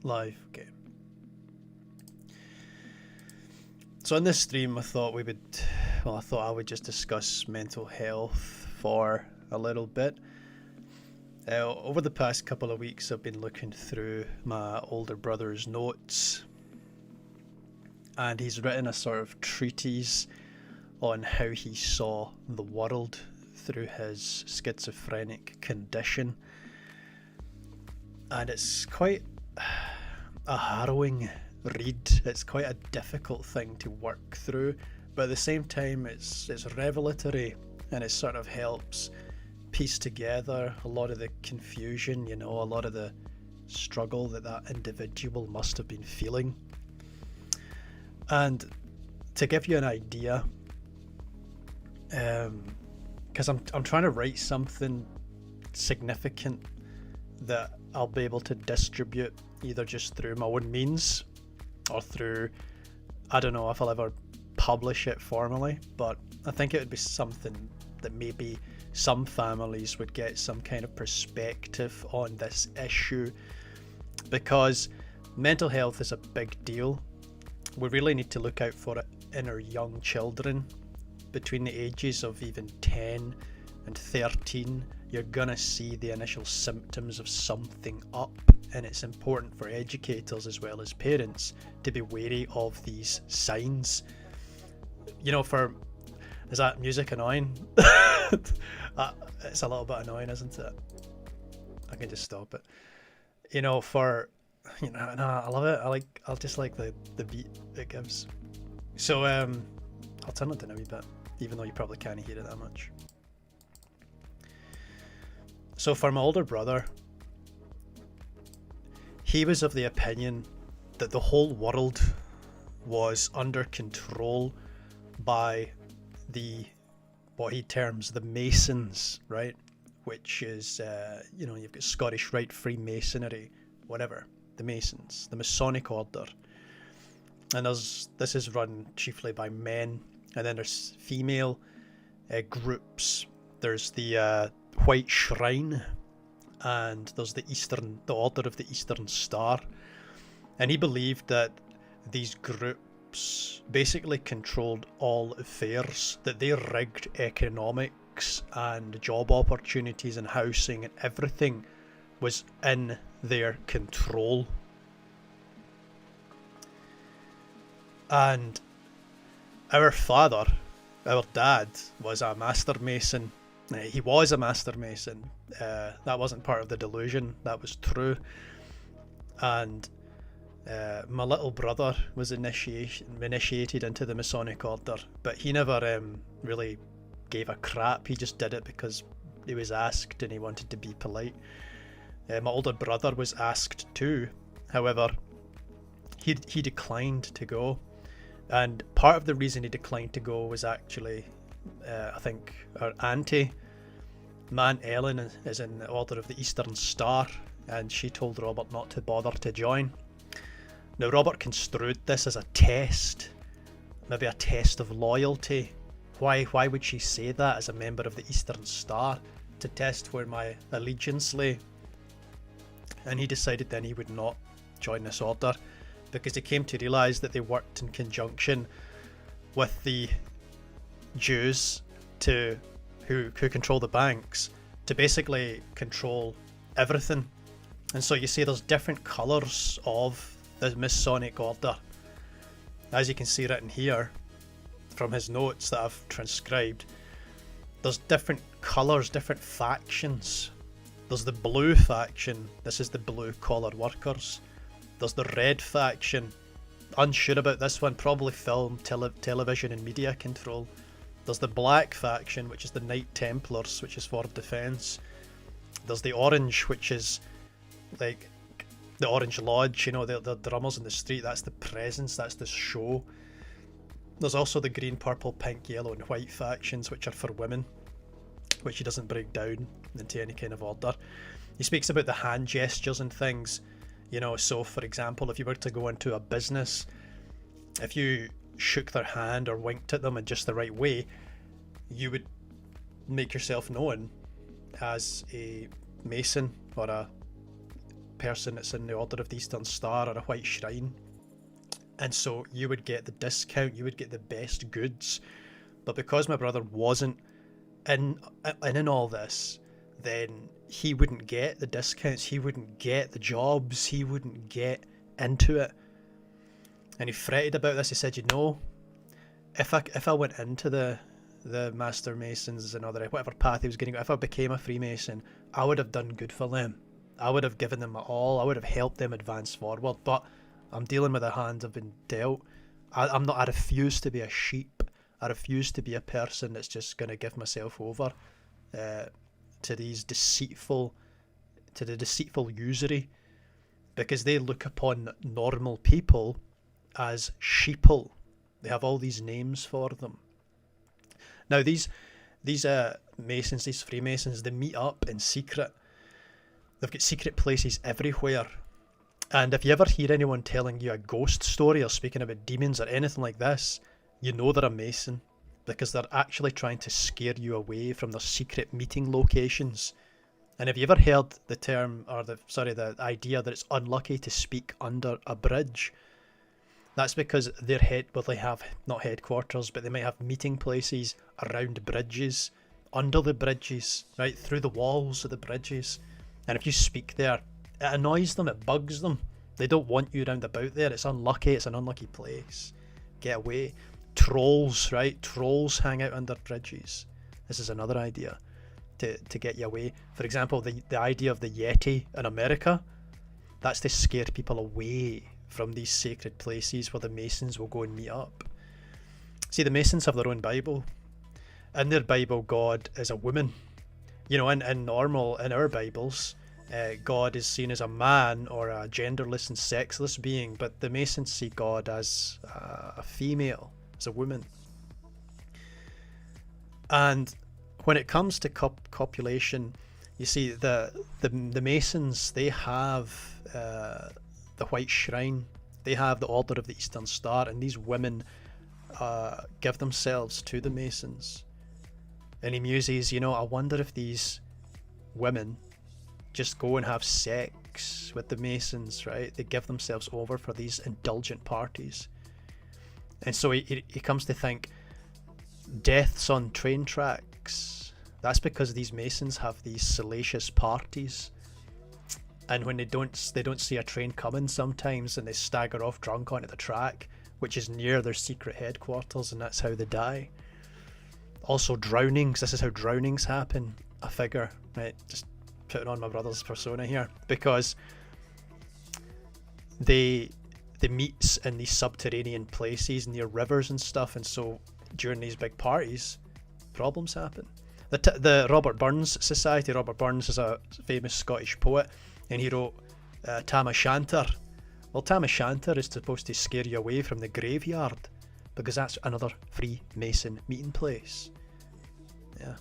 Live, okay. So in this stream, I thought I would just discuss mental health for a little bit. Over the past couple of weeks, I've been looking through my older brother's notes, and he's written a sort of treatise on how he saw the world through his schizophrenic condition. And it's quite a harrowing read. It's quite a difficult thing to work through, but at the same time it's revelatory, and it sort of helps piece together a lot of the confusion, a lot of the struggle that individual must have been feeling. And to give you an idea, because I'm trying to write something significant that I'll be able to distribute either just through my own means or through, I don't know if I'll ever publish it formally, but I think it would be something that maybe some families would get some kind of perspective on this issue, because mental health is a big deal. We really need to look out for it in our young children. Between the ages of even 10 and 13, you're gonna see the initial symptoms of something up, and it's important for educators as well as parents to be wary of these signs. Is that music annoying? It's a little bit annoying, isn't it? I can just stop it. No, I love it. I'll just like the beat it gives. So I'll turn it down a wee bit, even though you probably can't hear it that much. So for my older brother, he was of the opinion that the whole world was under control by what he terms the Masons, right? Which is, you've got Scottish Rite, Freemasonry, whatever, the Masons, the Masonic order. And this is run chiefly by men, and then there's female groups. There's the White Shrine, and there's the Order of the Eastern Star. And he believed that these groups basically controlled all affairs, that they rigged economics and job opportunities and housing, and everything was in their control. And our dad, was a master mason. He was a master mason. That wasn't part of the delusion, that was true. And my little brother was initiated into the Masonic order, but he never really gave a crap. He just did it because he was asked and he wanted to be polite. My older brother was asked too, however, he declined to go. And part of the reason he declined to go was actually, I think, our auntie, my Aunt Ellen, is in the Order of the Eastern Star, and she told Robert not to bother to join. Now, Robert construed this as a test, maybe a test of loyalty. Why would she say that as a member of the Eastern Star? To test where my allegiance lay. And he decided then he would not join this order, because he came to realise that they worked in conjunction with the Jews who control the banks, to basically control everything. And so you see there's different colours of the Masonic order. As you can see written here from his notes that I've transcribed, there's different colours, different factions. There's the blue faction, this is the blue collar workers. There's the red faction, unsure about this one, probably film, television and media control. There's the black faction, which is the Knight Templars, which is for defence. There's the orange, which is like the Orange Lodge, the drummers in the street, that's the presence, that's the show. There's also the green, purple, pink, yellow and white factions, which are for women, which he doesn't break down into any kind of order. He speaks about the hand gestures and things. So for example, if you were to go into a business, if you shook their hand or winked at them in just the right way, you would make yourself known as a Mason or person that's in the Order of the Eastern Star or a White Shrine. And so you would get the discount, you would get the best goods. But because my brother wasn't in all this, then he wouldn't get the discounts, he wouldn't get the jobs, he wouldn't get into it. And he fretted about this. He said, you know, if I went into the Master Masons and other whatever path he was getting, if I became a Freemason, I would have done good for them. I would have given them my all. I would have helped them advance forward. But I'm dealing with the hand I've been dealt. I'm not. I refuse to be a sheep. I refuse to be a person that's just going to give myself over to the deceitful usury, because they look upon normal people as sheeple. They have all these names for them. Now these Masons, these Freemasons, they meet up in secret. They've got secret places everywhere. And if you ever hear anyone telling you a ghost story or speaking about demons or anything like this, you know they're a Mason, because they're actually trying to scare you away from their secret meeting locations. And have you ever heard the term, or the idea that it's unlucky to speak under a bridge? That's because they have not headquarters, but they might have meeting places around bridges, under the bridges, right through the walls of the bridges. And if you speak there, it annoys them, it bugs them. They don't want you round about there. It's unlucky, it's an unlucky place. Get away. Trolls, right? Trolls hang out under bridges. This is another idea to get you away. For example, the idea of the Yeti in America, that's to scare people away from these sacred places where the Masons will go and meet up. See, the Masons have their own Bible. In their Bible, God is a woman. You know, in our Bibles, God is seen as a man or a genderless and sexless being, but the Masons see God as a female, as a woman. And when it comes to copulation, you see the Masons, they have the White Shrine, they have the Order of the Eastern Star, and these women give themselves to the Masons. And he muses, you know, I wonder if these women just go and have sex with the Masons, right? They give themselves over for these indulgent parties. And so he comes to think, deaths on train tracks, that's because these Masons have these salacious parties. And when they don't see a train coming sometimes, and they stagger off drunk onto the track, which is near their secret headquarters, and that's how they die. Also drownings, this is how drownings happen, I figure, right? Just putting on my brother's persona here, because they meet in these subterranean places near rivers and stuff, and so during these big parties, problems happen. The Robert Burns Society, Robert Burns is a famous Scottish poet, and he wrote Tam O'Shanter. Well, Tam O'Shanter is supposed to scare you away from the graveyard, because that's another Freemason meeting place. Yeah.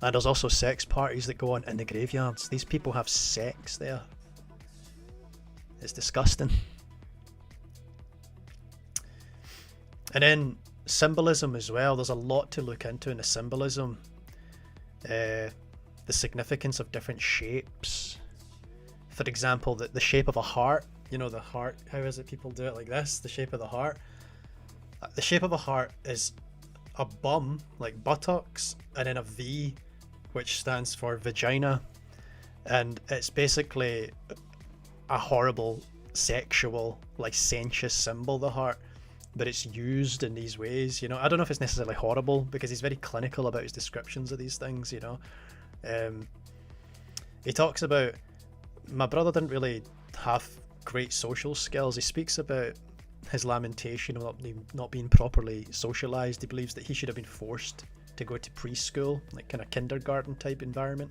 And there's also sex parties that go on in the graveyards. These people have sex there. It's disgusting. And then symbolism as well. There's a lot to look into in the symbolism. The significance of different shapes. For example, the shape of a heart. You know, the heart. How is it people do it like this? The shape of the heart. The shape of a heart is a bum, like buttocks, and then a V, which stands for vagina. And it's basically a horrible, sexual, licentious symbol, the heart. But it's used in these ways, you know. I don't know if it's necessarily horrible, because he's very clinical about his descriptions of these things, you know. He talks about, my brother didn't really have great social skills. He speaks about his lamentation of not being properly socialized. He believes that he should have been forced to go to preschool, like kind of kindergarten type environment.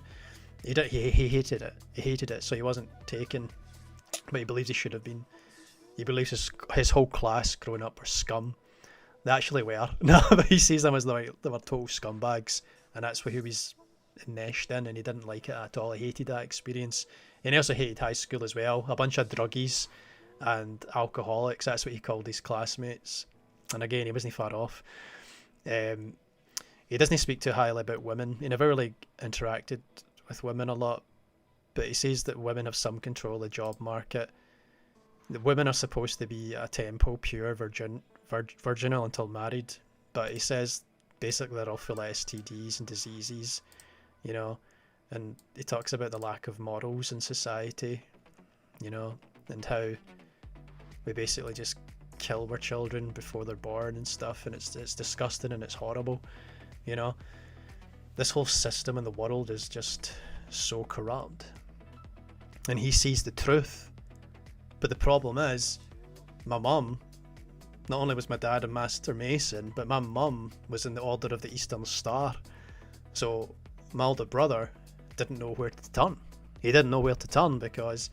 He hated it. He hated it, so he wasn't taken. But he believes he should have been. He believes his whole class growing up were scum. They actually were. No, but he sees them as they were total scumbags, and that's what he was enmeshed in, and he didn't like it at all. He hated that experience. And he also hated high school as well. A bunch of druggies and alcoholics, that's what he called his classmates. And again, he wasn't far off. He doesn't speak too highly about women. He never really interacted with women a lot, but he says that women have some control of the job market. The women are supposed to be a temple pure, virginal until married, but he says basically they're all full of STDs and diseases, you know, and he talks about the lack of morals in society, you know, and how we basically just kill our children before they're born and stuff, and it's disgusting and it's horrible, you know. This whole system in the world is just so corrupt, and he sees the truth. But the problem is, my mum, not only was my dad a master mason, but my mum was in the Order of the Eastern Star, so my older brother didn't know where to turn. He didn't know where to turn because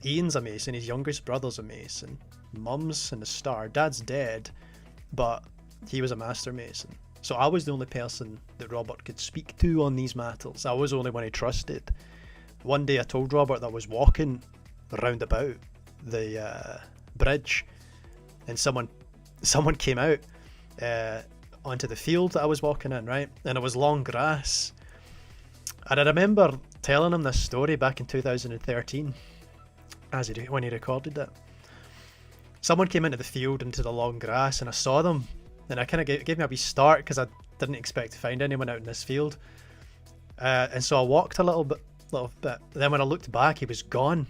Ian's a mason, his youngest brother's a mason, mum's in the Star, dad's dead, but he was a master mason. So I was the only person that Robert could speak to on these matters. I was the only one he trusted. One day I told Robert that I was walking round about the bridge, and someone came out onto the field that I was walking in, right? And it was long grass. And I remember telling him this story back in 2013, when he recorded it. Someone came into the field, into the long grass, and I saw them, and I kind of gave me a wee start because I didn't expect to find anyone out in this field. And so I walked a little bit. Then when I looked back, he was gone,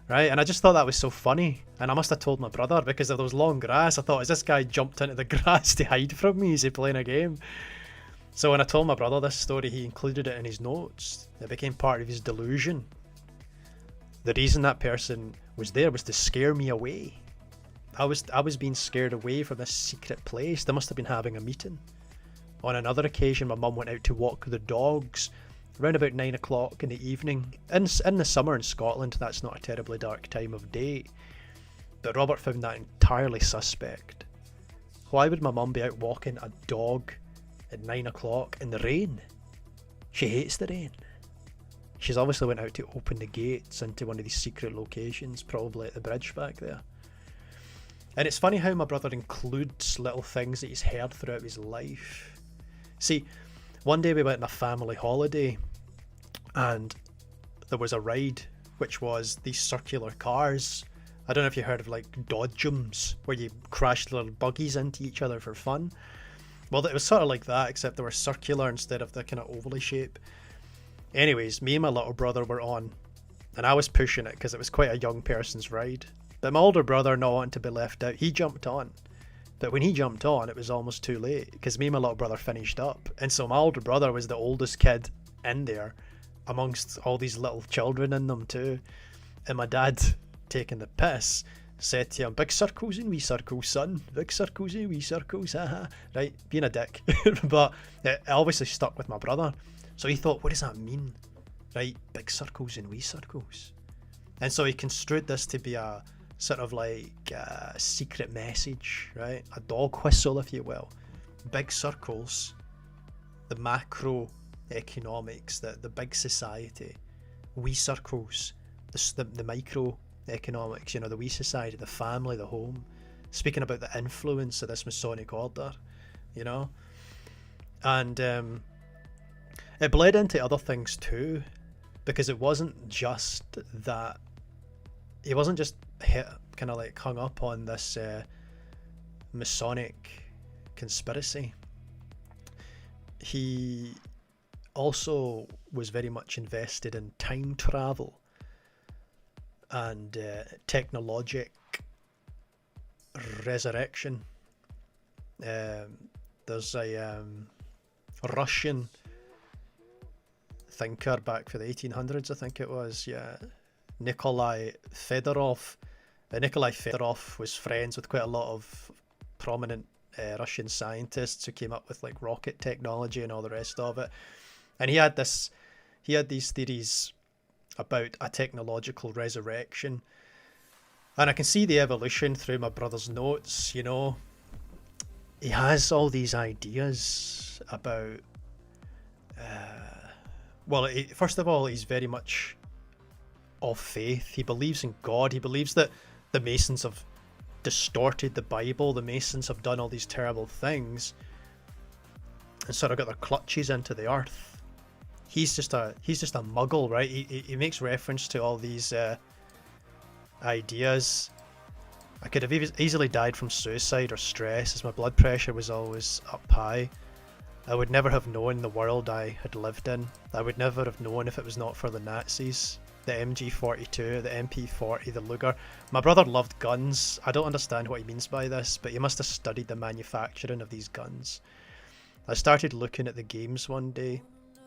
right? And I just thought that was so funny. And I must have told my brother, because of those long grass, I thought, has this guy jumped into the grass to hide from me? Is he playing a game? So when I told my brother this story, he included it in his notes. It became part of his delusion. The reason that person was there was to scare me away. I was being scared away from this secret place. They must have been having a meeting. On another occasion, my mum went out to walk the dogs around about 9 o'clock in the evening. In the summer in Scotland, that's not a terribly dark time of day. But Robert found that entirely suspect. Why would my mum be out walking a dog at 9 o'clock in the rain? She hates the rain. She's obviously went out to open the gates into one of these secret locations, probably at the bridge back there. And it's funny how my brother includes little things that he's heard throughout his life. See, one day we went on a family holiday, and there was a ride which was these circular cars. I don't know if you heard of like dodgems, where you crash little buggies into each other for fun. Well, it was sort of like that, except they were circular instead of the kind of ovally shape. Anyways, me and my little brother were on, and I was pushing it because it was quite a young person's ride. But my older brother, not wanting to be left out, he jumped on. But when he jumped on, it was almost too late because me and my little brother finished up. And so my older brother was the oldest kid in there amongst all these little children in them too. And my dad, taking the piss, said to him, "Big circles and wee circles, son. Big circles and wee circles, haha." Right, being a dick. But it obviously stuck with my brother. So he thought, what does that mean? Right, big circles and wee circles. And so he construed this to be a sort of like a secret message, right? A dog whistle, if you will. Big circles, the macro economics, the big society. Wee circles, the micro economics, you know, the wee society, the family, the home. Speaking about the influence of this Masonic order, you know. And it bled into other things too, because it wasn't just that. He wasn't just kind of like hung up on this Masonic conspiracy. He also was very much invested in time travel and technologic resurrection. There's a Russian thinker back for the 1800s, I think it was, yeah, Nikolai Fedorov. Nikolai Fedorov was friends with quite a lot of prominent Russian scientists who came up with like rocket technology and all the rest of it. And he had these theories about a technological resurrection. And I can see the evolution through my brother's notes, you know. He has all these ideas about first of all, he's very much of faith. He believes in God. He believes that the Masons have distorted the Bible. The Masons have done all these terrible things and sort of got their clutches into the earth. he's just a muggle, right? He makes reference to all these ideas. I could have easily died from suicide or stress, as my blood pressure was always up high. I would never have known the world I had lived in. I would never have known if it was not for the Nazis. The MG42, the MP40, the Luger. My brother loved guns. I don't understand what he means by this, but he must have studied the manufacturing of these guns. I started looking at the games one day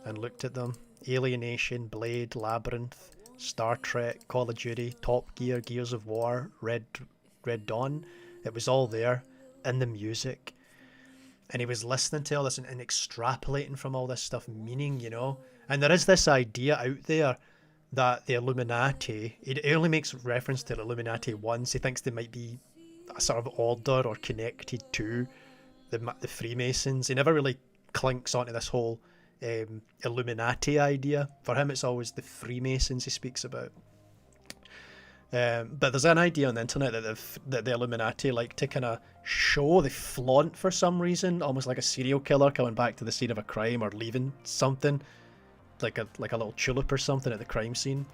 and looked at them. Alienation, Blade, Labyrinth, Star Trek, Call of Duty, Top Gear, Gears of War, Red Dawn. It was all there, in the music. And he was listening to all this and extrapolating from all this stuff meaning, you know. And there is this idea out there that the Illuminati, he only makes reference to the Illuminati once. He thinks they might be a sort of order or connected to the Freemasons. He never really clinks onto this whole Illuminati idea. For him, it's always the Freemasons he speaks about. But there's an idea on the internet that the Illuminati like to kind of show, they flaunt for some reason, almost like a serial killer coming back to the scene of a crime or leaving something, like a little tulip or something at the crime scene.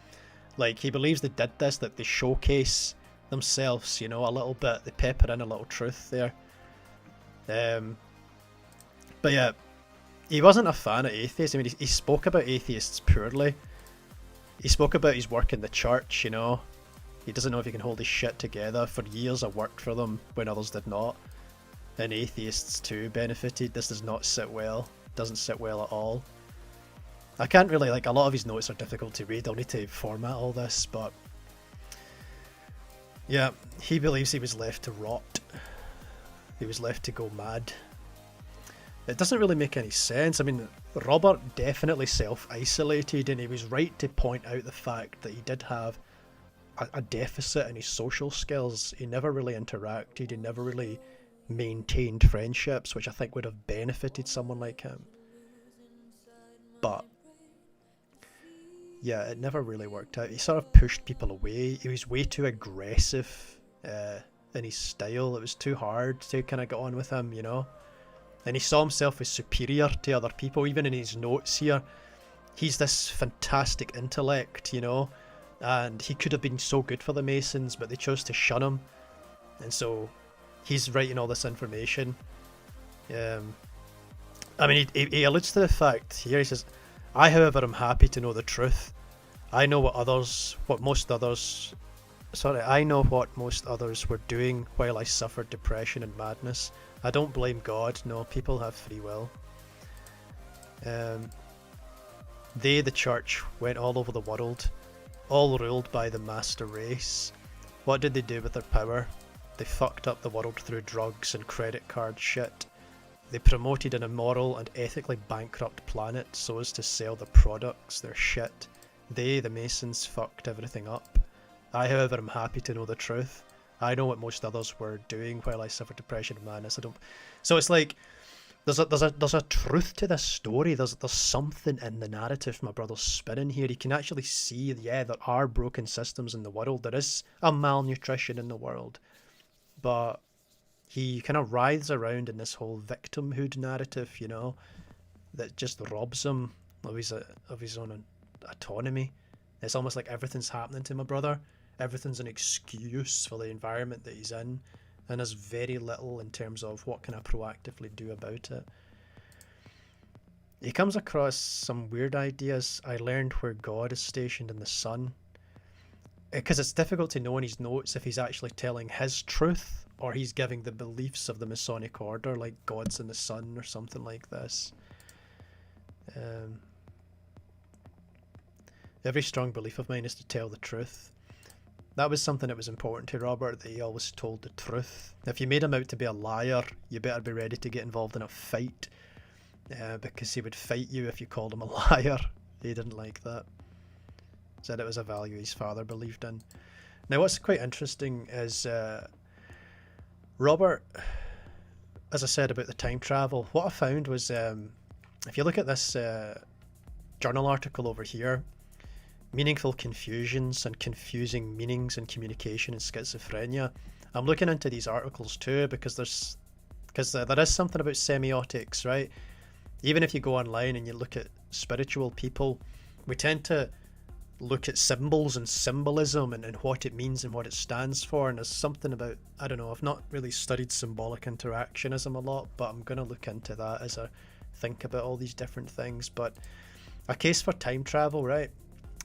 Like, he believes they did this, that they showcase themselves, you know, a little bit, they pepper in a little truth there. But yeah, he wasn't a fan of atheists. I mean, he spoke about atheists poorly. He spoke about his work in the church, you know. He doesn't know if he can hold his shit together. For years I worked for them when others did not. And atheists too benefited. This does not sit well. Doesn't sit well at all. I can't really, like, a lot of his notes are difficult to read. I'll need to format all this, but yeah, he believes he was left to rot. He was left to go mad. It doesn't really make any sense. I mean, Robert definitely self-isolated, and he was right to point out the fact that he did have a deficit in his social skills. He never really interacted, he never really maintained friendships, which I think would have benefited someone like him. But yeah, it never really worked out. He sort of pushed people away. He was way too aggressive in his style. It was too hard to kind of get on with him, you know. And he saw himself as superior to other people. Even in his notes here, he's this fantastic intellect, you know, and he could have been so good for the Masons, but they chose to shun him. And so he's writing all this information. I mean, he alludes to the fact here. He says, I, however, am happy to know the truth. I know what most others were doing while I suffered depression and madness. I don't blame God. No, people have free will. They, the church, went all over the world, all ruled by the master race. What did they do with their power? They fucked up the world through drugs and credit card shit. They promoted an immoral and ethically bankrupt planet so as to sell their products, their shit. They, the Masons, fucked everything up. I, however, am happy to know the truth. I know what most others were doing while I suffered depression and madness. So it's like there's a truth to this story. There's something in the narrative my brother's spinning here. You can actually see, yeah, there are broken systems in the world. There is a malnutrition in the world, but he kind of writhes around in this whole victimhood narrative, you know, that just robs him of his own autonomy. It's almost like everything's happening to my brother. Everything's an excuse for the environment that he's in, and there's very little in terms of what can I proactively do about it. He comes across some weird ideas. I learned where God is stationed in the sun, because it's difficult to know in his notes if he's actually telling his truth or he's giving the beliefs of the Masonic order, like God's in the sun or something like this. Every strong belief of mine is to tell the truth. That was something that was important to Robert, that he always told the truth. If you made him out to be a liar, you better be ready to get involved in a fight, because he would fight you if you called him a liar. He didn't like that. Said it was a value his father believed in. Now, what's quite interesting is Robert, as I said about the time travel, what I found was, if you look at this journal article over here, meaningful confusions and confusing meanings in communication and schizophrenia. I'm looking into these articles too because there is something about semiotics, right? Even if you go online and you look at spiritual people, we tend to look at symbols and symbolism and what it means and what it stands for. And there's something about, I don't know, I've not really studied symbolic interactionism a lot, but I'm going to look into that as I think about all these different things. But a case for time travel, right?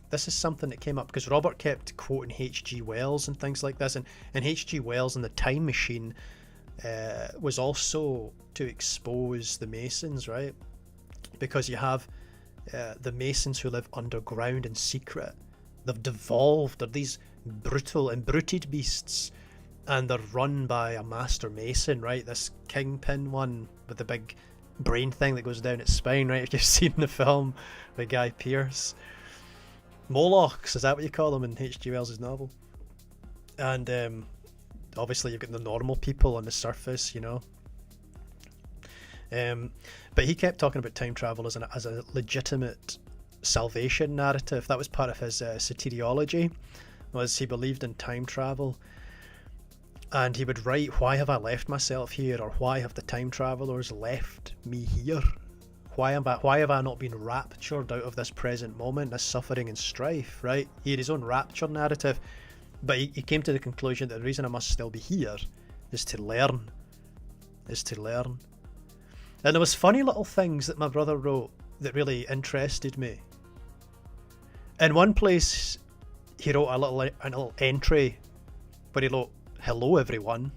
This is something that came up because Robert kept quoting H.G. Wells and things like this. And H.G. Wells and the Time Machine was also to expose the Masons, right? Because you have the Masons who live underground in secret. They've devolved. They're these brutal, imbruted beasts. And they're run by a master Mason, right? This kingpin one with the big brain thing that goes down its spine, right? If you've seen the film with Guy Pearce. Molochs, is that what you call them in H.G. Wells' novel? And obviously you've got the normal people on the surface, you know. But he kept talking about time travel as a legitimate salvation narrative. That was part of his soteriology, was he believed in time travel. And he would write, why have I left myself here? Or why have the time travelers left me here? Why have I not been raptured out of this present moment, this suffering and strife, right? He had his own rapture narrative, but he came to the conclusion that the reason I must still be here is to learn. And there was funny little things that my brother wrote that really interested me. In one place, he wrote a little entry where he wrote, "Hello everyone.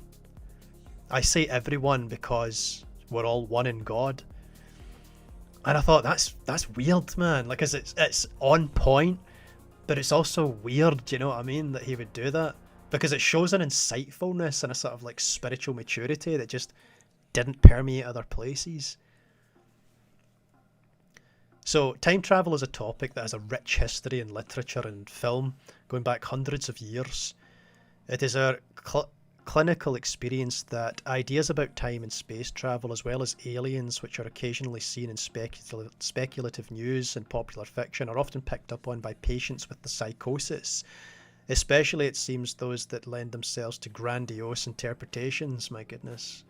I say everyone because we're all one in God." And I thought, that's weird, man. Like, it's on point, but it's also weird, you know what I mean, that he would do that. Because it shows an insightfulness and a sort of like spiritual maturity that just didn't permeate other places. So time travel is a topic that has a rich history in literature and film, going back hundreds of years. It is our clinical experience that ideas about time and space travel, as well as aliens, which are occasionally seen in speculative news and popular fiction, are often picked up on by patients with the psychosis. Especially, it seems, those that lend themselves to grandiose interpretations, my goodness.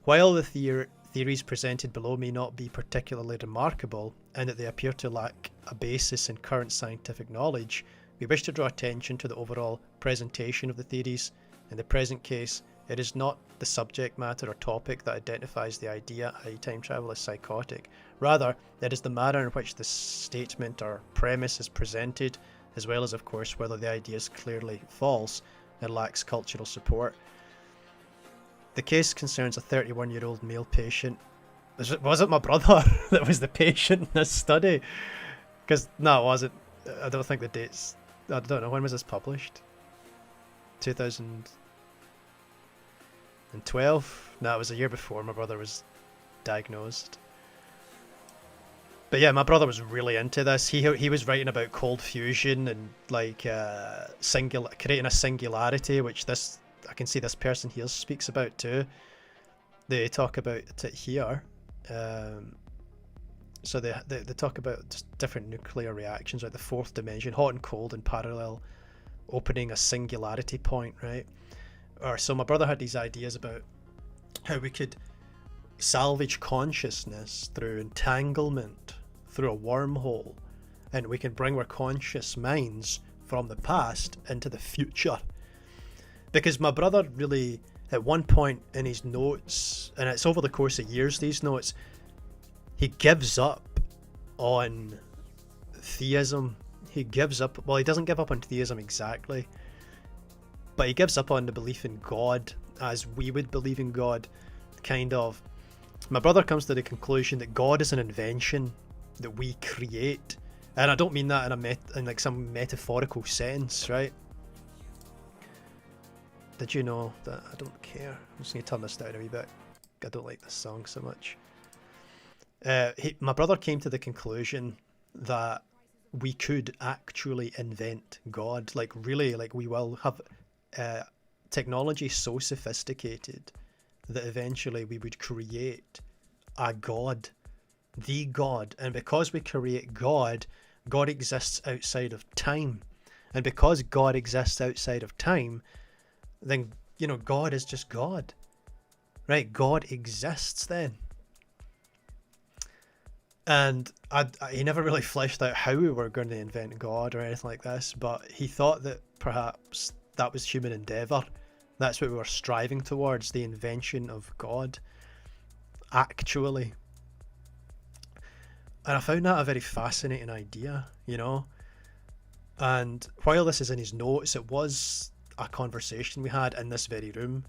While the theories presented below may not be particularly remarkable, and that they appear to lack a basis in current scientific knowledge, we wish to draw attention to the overall presentation of the theories. In the present case, it is not the subject matter or topic that identifies the idea, i.e. time travel, as psychotic. Rather, it is the manner in which the statement or premise is presented, as well as, of course, whether the idea is clearly false and lacks cultural support. The case concerns a 31-year-old male patient. Was it my brother that was the patient in this study? Because, no, it wasn't. I don't think the dates... I don't know, when was this published? 2012? No, it was a year before my brother was diagnosed. But yeah, my brother was really into this. He was writing about cold fusion and like creating a singularity, which I can see this person here speaks about too. They talk about it here. So they talk about just different nuclear reactions, like the fourth dimension, hot and cold in parallel, opening a singularity point, right? So my brother had these ideas about how we could salvage consciousness through entanglement, through a wormhole, and we can bring our conscious minds from the past into the future. Because my brother really, at one point in his notes, and it's over the course of years, these notes, he gives up on theism. He doesn't give up on theism exactly, but he gives up on the belief in God as we would believe in God, kind of. My brother comes to the conclusion that God is an invention that we create, and I don't mean that in like some metaphorical sense, right? Did you know that? I don't care. I'm just going to turn this down a wee bit. I don't like this song so much. My brother came to the conclusion that we could actually invent God. Like, really, like, we will have technology so sophisticated that eventually we would create a God, the God. And because we create God, God exists outside of time. And because God exists outside of time, then, you know, God is just God, right? God exists then. And he never really fleshed out how we were going to invent God or anything like this, but he thought that perhaps that was human endeavour. That's what we were striving towards, the invention of God, actually. And I found that a very fascinating idea, you know? And while this is in his notes, it was a conversation we had in this very room.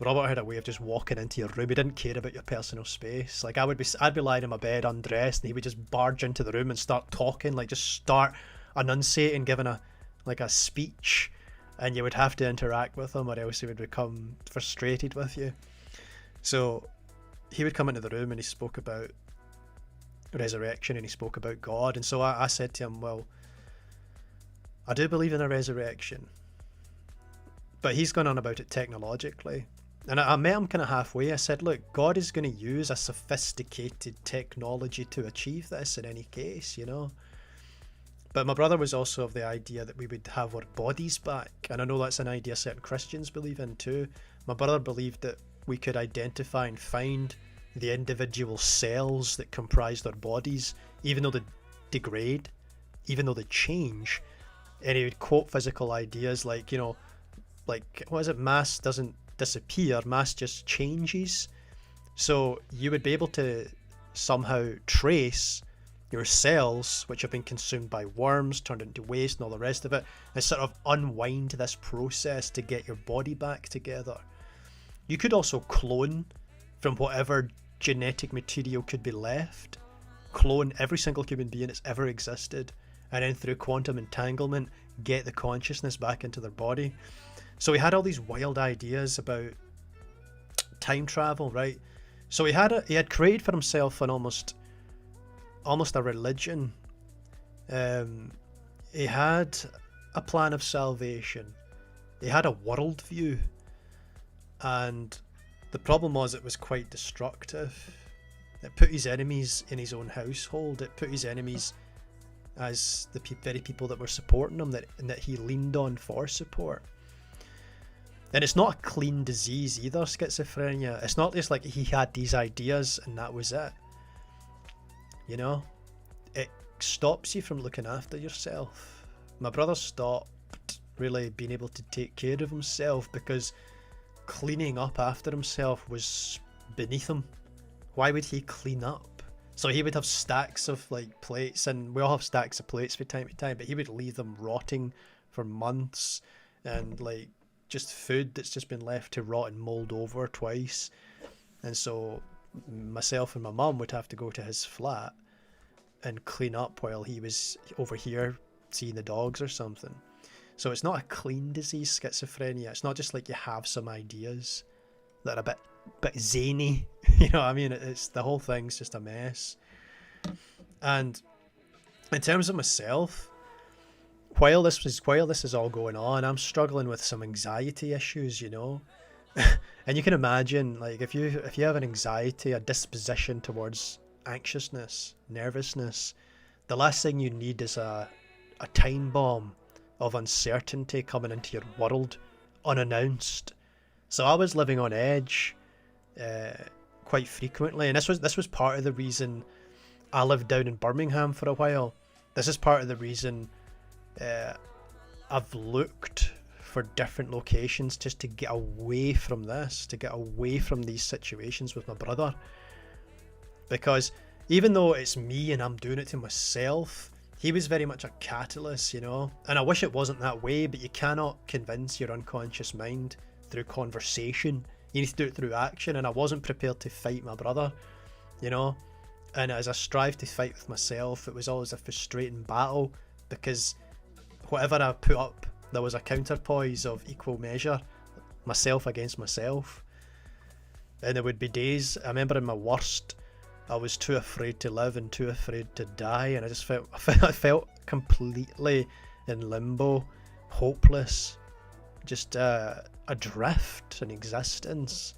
Robert had a way of just walking into your room. He didn't care about your personal space. Like I'd be lying in my bed undressed, and he would just barge into the room and start talking, like just start enunciating, giving a speech, and you would have to interact with him, or else he would become frustrated with you. So he would come into the room and he spoke about resurrection and he spoke about God, and so I said to him, well, I do believe in a resurrection, but he's gone on about it technologically. And I met him kind of halfway. I said, look, God is going to use a sophisticated technology to achieve this in any case, you know. But my brother was also of the idea that we would have our bodies back. And I know that's an idea certain Christians believe in too. My brother believed that we could identify and find the individual cells that comprised our bodies, even though they degrade, even though they change. And he would quote physical ideas like, you know, like, what is it? Mass doesn't disappear, mass just changes. So you would be able to somehow trace your cells, which have been consumed by worms, turned into waste and all the rest of it, and sort of unwind this process to get your body back together. You could also clone from whatever genetic material could be left, clone every single human being that's ever existed, and then through quantum entanglement get the consciousness back into their body. So he had all these wild ideas about time travel, right? So he had created for himself an almost a religion. He had a plan of salvation. He had a worldview, and the problem was it was quite destructive. It put his enemies in his own household. It put his enemies as the very people that were supporting him, that he leaned on for support. And it's not a clean disease either, schizophrenia. It's not just like he had these ideas and that was it. You know? It stops you from looking after yourself. My brother stopped really being able to take care of himself because cleaning up after himself was beneath him. Why would he clean up? So he would have stacks of like plates, and we all have stacks of plates from time to time, but he would leave them rotting for months, and like just food that's just been left to rot and mold over twice. And so myself and my mum would have to go to his flat and clean up while he was over here seeing the dogs or something. So it's not a clean disease, schizophrenia. It's not just like you have some ideas that are a bit zany. You know what I mean? It's the whole thing's just a mess. And in terms of myself, while this is all going on, I'm struggling with some anxiety issues, you know. And you can imagine, like, if you have an anxiety, a disposition towards anxiousness, nervousness, the last thing you need is a time bomb of uncertainty coming into your world unannounced. So I was living on edge quite frequently, and this was part of the reason I lived down in Birmingham for a while. This is part of the reason I've looked for different locations just to get away from this, to get away from these situations with my brother. Because even though it's me and I'm doing it to myself, he was very much a catalyst, you know. And I wish it wasn't that way, but you cannot convince your unconscious mind through conversation. You need to do it through action, and I wasn't prepared to fight my brother, you know. And as I strive to fight with myself, it was always a frustrating battle, because whatever I put up, there was a counterpoise of equal measure, myself against myself. And there would be days, I remember in my worst, I was too afraid to live and too afraid to die, and I felt completely in limbo, hopeless, just adrift in existence,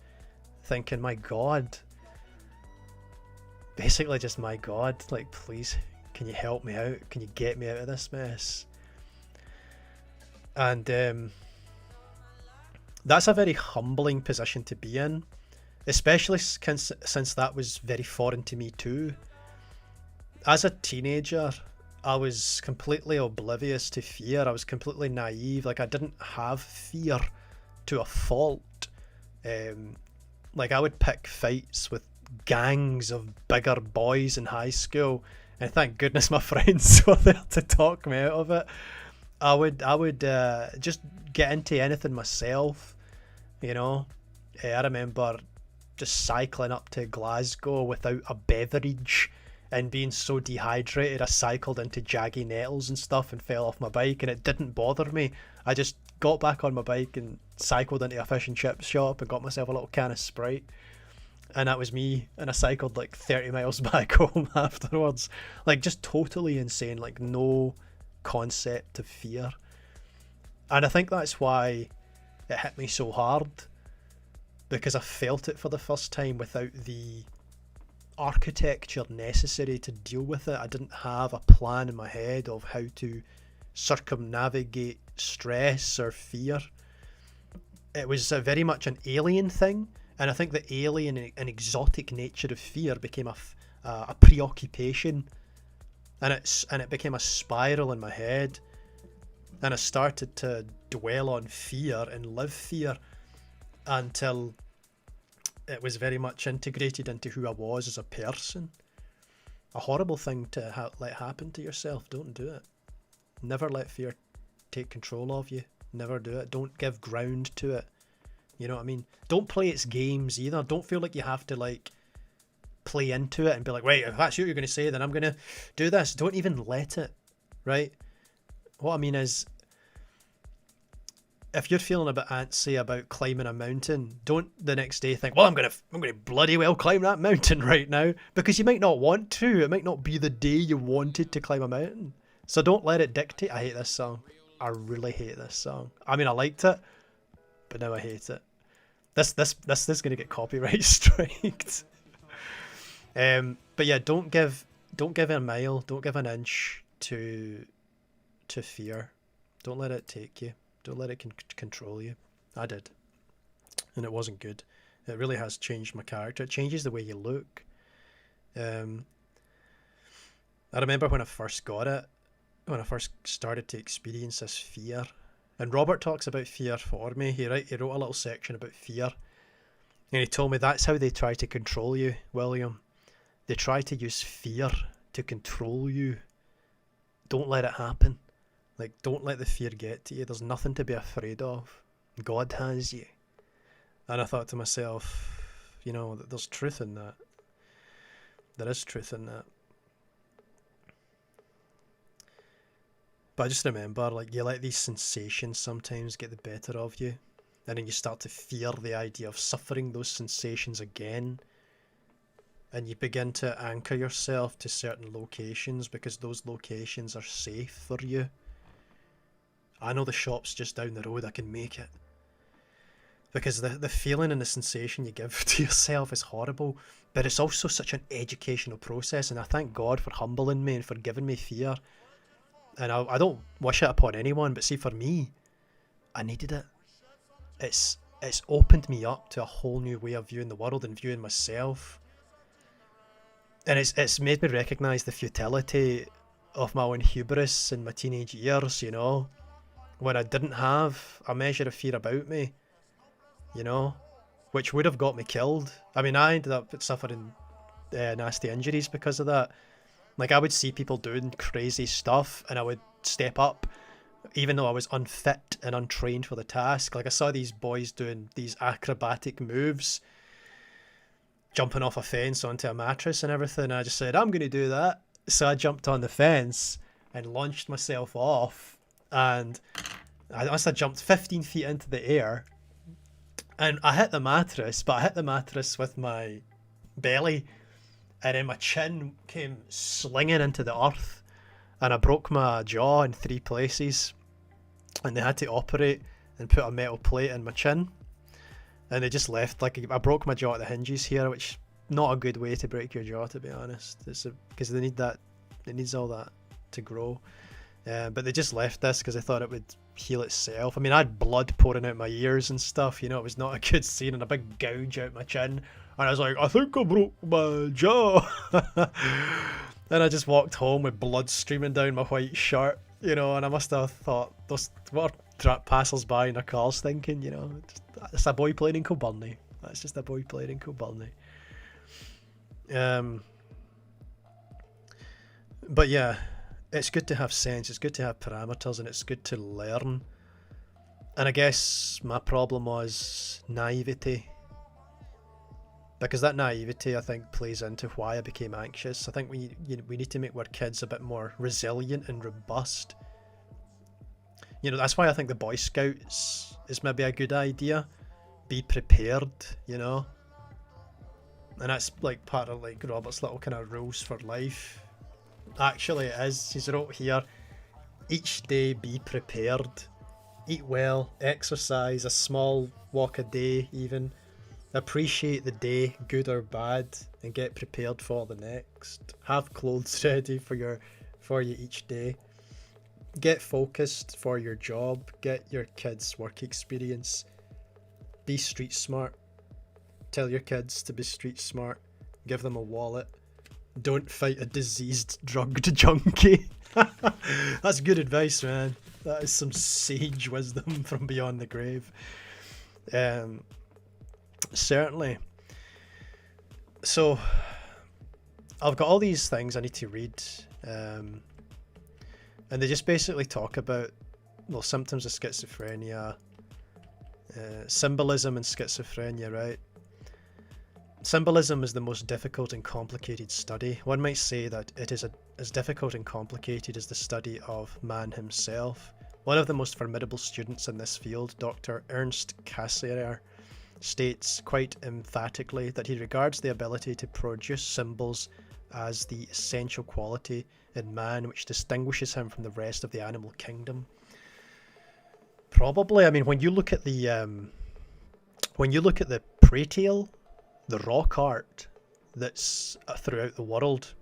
thinking, my God, basically just, my God, like, please, can you help me out? Can you get me out of this mess? And that's a very humbling position to be in, especially since that was very foreign to me too. as a teenager, I was completely oblivious to fear. I was completely naive. Like, I didn't have fear to a fault. Like, I would pick fights with gangs of bigger boys in high school, and thank goodness my friends were there to talk me out of it. I would just get into anything myself, you know. I remember just cycling up to Glasgow without a beverage and being so dehydrated I cycled into jaggy nettles and stuff and fell off my bike, and it didn't bother me. I just got back on my bike and cycled into a fish and chip shop and got myself a little can of Sprite, and that was me. And I cycled like 30 miles back home afterwards. Like, just totally insane, like no concept of fear. And I think that's why it hit me so hard, because I felt it for the first time without the architecture necessary to deal with it. I didn't have a plan in my head of how to circumnavigate stress or fear. It was very much an alien thing, and I think the alien and exotic nature of fear became a preoccupation, and it became a spiral in my head, and I started to dwell on fear and live fear until it was very much integrated into who I was as a person. A horrible thing to let happen to yourself. Don't do it. Never let fear take control of you. Never do it. Don't give ground to it. You know what I mean? Don't play its games either. Don't feel like you have to like play into it and be like, wait, if that's what you're going to say, then I'm going to do this. Don't even let it, right? What I mean is, if you're feeling a bit antsy about climbing a mountain, don't the next day think, well, I'm gonna bloody well climb that mountain right now, because you might not want to. It might not be the day you wanted to climb a mountain. So don't let it dictate. I hate this song. I really hate this song. I mean, I liked it, but now I hate it. This is gonna get copyright striked. But yeah, don't give a mile, don't give an inch to fear. Don't let it take you. Don't let it control you. I did, and it wasn't good. It really has changed my character. It changes the way you look. I remember when I first got it, when I first started to experience this fear, and Robert talks about fear for me. He wrote a little section about fear, and he told me that's how they try to control you, William. They try to use fear to control you. Don't let it happen. Like, don't let the fear get to you. There's nothing to be afraid of. God has you. And I thought to myself, you know, there's truth in that. There is truth in that. But I just remember, like, you let these sensations sometimes get the better of you, and then you start to fear the idea of suffering those sensations again. And you begin to anchor yourself to certain locations because those locations are safe for you. I know the shop's just down the road, I can make it. Because the feeling and the sensation you give to yourself is horrible, but it's also such an educational process, and I thank God for humbling me and for giving me fear. And I don't wish it upon anyone, but see, for me, I needed it. It's opened me up to a whole new way of viewing the world and viewing myself. And it's made me recognise the futility of my own hubris in my teenage years, you know, when I didn't have a measure of fear about me, you know, which would have got me killed. I mean, I ended up suffering nasty injuries because of that. Like, I would see people doing crazy stuff and I would step up, even though I was unfit and untrained for the task. Like, I saw these boys doing these acrobatic moves, jumping off a fence onto a mattress and everything. And I just said, I'm going to do that. So I jumped on the fence and launched myself off. And I must have jumped 15 feet into the air. And I hit the mattress, but I hit the mattress with my belly. And then my chin came slinging into the earth. And I broke my jaw in 3 places. And they had to operate and put a metal plate in my chin. And they just left, like, I broke my jaw at the hinges here, which not a good way to break your jaw, to be honest. It's because they need that, it needs all that to grow. But they just left this because they thought it would heal itself. I mean, I had blood pouring out my ears and stuff, you know, it was not a good scene, and a big gouge out my chin. And I was like, I think I broke my jaw. And I just walked home with blood streaming down my white shirt, you know, and I must have thought, what are passers-by in their cars thinking, you know? It's a boy playing in Kilburnie. That's just a boy playing in Kilburnie. But yeah, it's good to have sense, it's good to have parameters, and it's good to learn. And I guess my problem was naivety. Because that naivety, I think, plays into why I became anxious. I think we need to make our kids a bit more resilient and robust. You know, that's why I think the Boy Scouts is maybe a good idea. Be prepared, you know? And that's like part of like Robert's little kind of rules for life. Actually it is. He's wrote here, each day be prepared. Eat well, exercise, a small walk a day even. Appreciate the day, good or bad, and get prepared for the next. Have clothes ready for you each day. Get focused for your job. Get your kids work experience. Be street smart. Tell your kids to be street smart. Give them a wallet. Don't fight a diseased drugged junkie. That's good advice, man. That is some sage wisdom from beyond the grave. Certainly. So I've got all these things I need to read, and they just basically talk about, well, symptoms of schizophrenia, symbolism and schizophrenia, right? Symbolism is the most difficult and complicated study. One might say that it is as difficult and complicated as the study of man himself. One of the most formidable students in this field, Dr. Ernst Cassirer, states quite emphatically that he regards the ability to produce symbols as the essential quality in man which distinguishes him from the rest of the animal kingdom. Probably, I mean, when you look at the prey tale, the rock art that's throughout the world,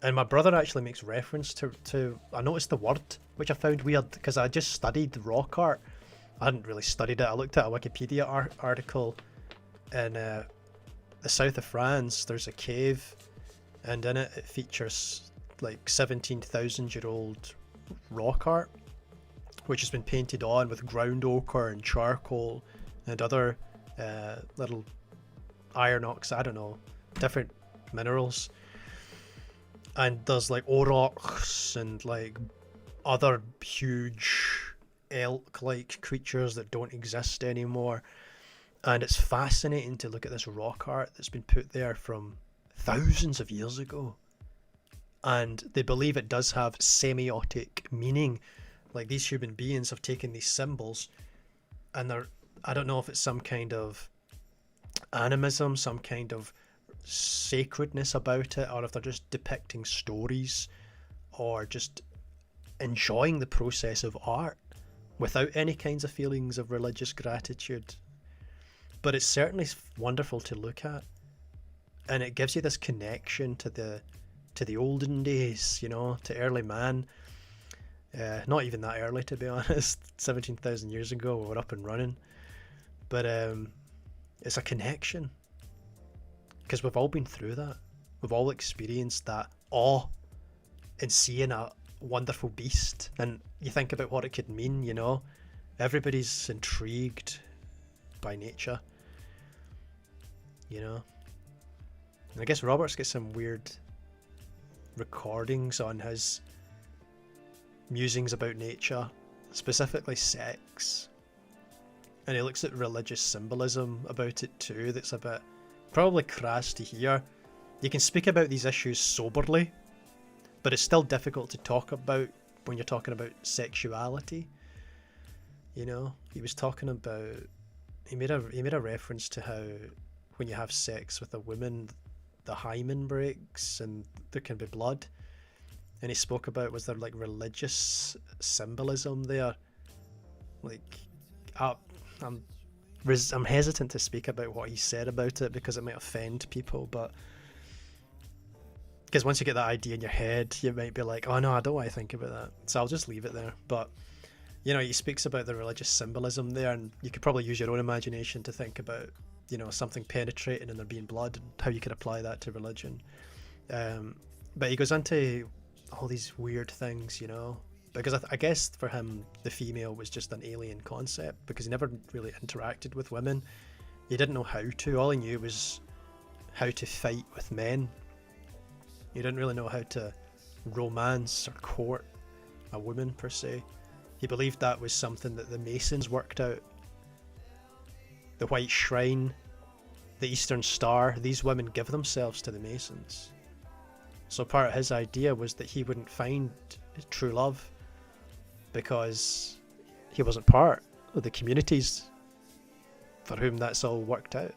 and my brother actually makes reference to I noticed the word, which I found weird because I just studied rock art. I hadn't really studied it. I looked at a Wikipedia article in the south of France. There's a cave, and in it features like 17,000-year-old rock art, which has been painted on with ground ochre and charcoal and other little iron oxide, I don't know, different minerals. And there's like aurochs and like other huge elk-like creatures that don't exist anymore. And it's fascinating to look at this rock art that's been put there from thousands of years ago. And they believe it does have semiotic meaning. Like these human beings have taken these symbols and I don't know if it's some kind of animism, some kind of sacredness about it, or if they're just depicting stories or just enjoying the process of art without any kinds of feelings of religious gratitude. But it's certainly wonderful to look at, and it gives you this connection to the olden days, you know, to early man. Not even that early, to be honest. 17,000 years ago we were up and running, but it's a connection because we've all been through that. We've all experienced that awe in seeing a wonderful beast, and you think about what it could mean, you know. Everybody's intrigued by nature, you know. And I guess Robert's got some weird recordings on his musings about nature, specifically sex, and he looks at religious symbolism about it too. That's a bit probably crass to hear. You can speak about these issues soberly, but it's still difficult to talk about when you're talking about sexuality. You know, he was talking about, he made a reference to how when you have sex with a woman, the hymen breaks and there can be blood. And he spoke about, was there like religious symbolism there? Like, I'm hesitant to speak about what he said about it because it might offend people, but because once you get that idea in your head, you might be like, oh no, I don't want to think about that, so I'll just leave it there. But you know, he speaks about the religious symbolism there, and you could probably use your own imagination to think about, you know, something penetrating and there being blood and how you could apply that to religion. But he goes into all these weird things, you know, because I guess for him the female was just an alien concept because he never really interacted with women. He didn't know how to. All he knew was how to fight with men. He didn't really know how to romance or court a woman per se. He believed that was something that the Masons worked out. The White Shrine, the Eastern Star, these women give themselves to the Masons. So part of his idea was that he wouldn't find true love because he wasn't part of the communities for whom that's all worked out.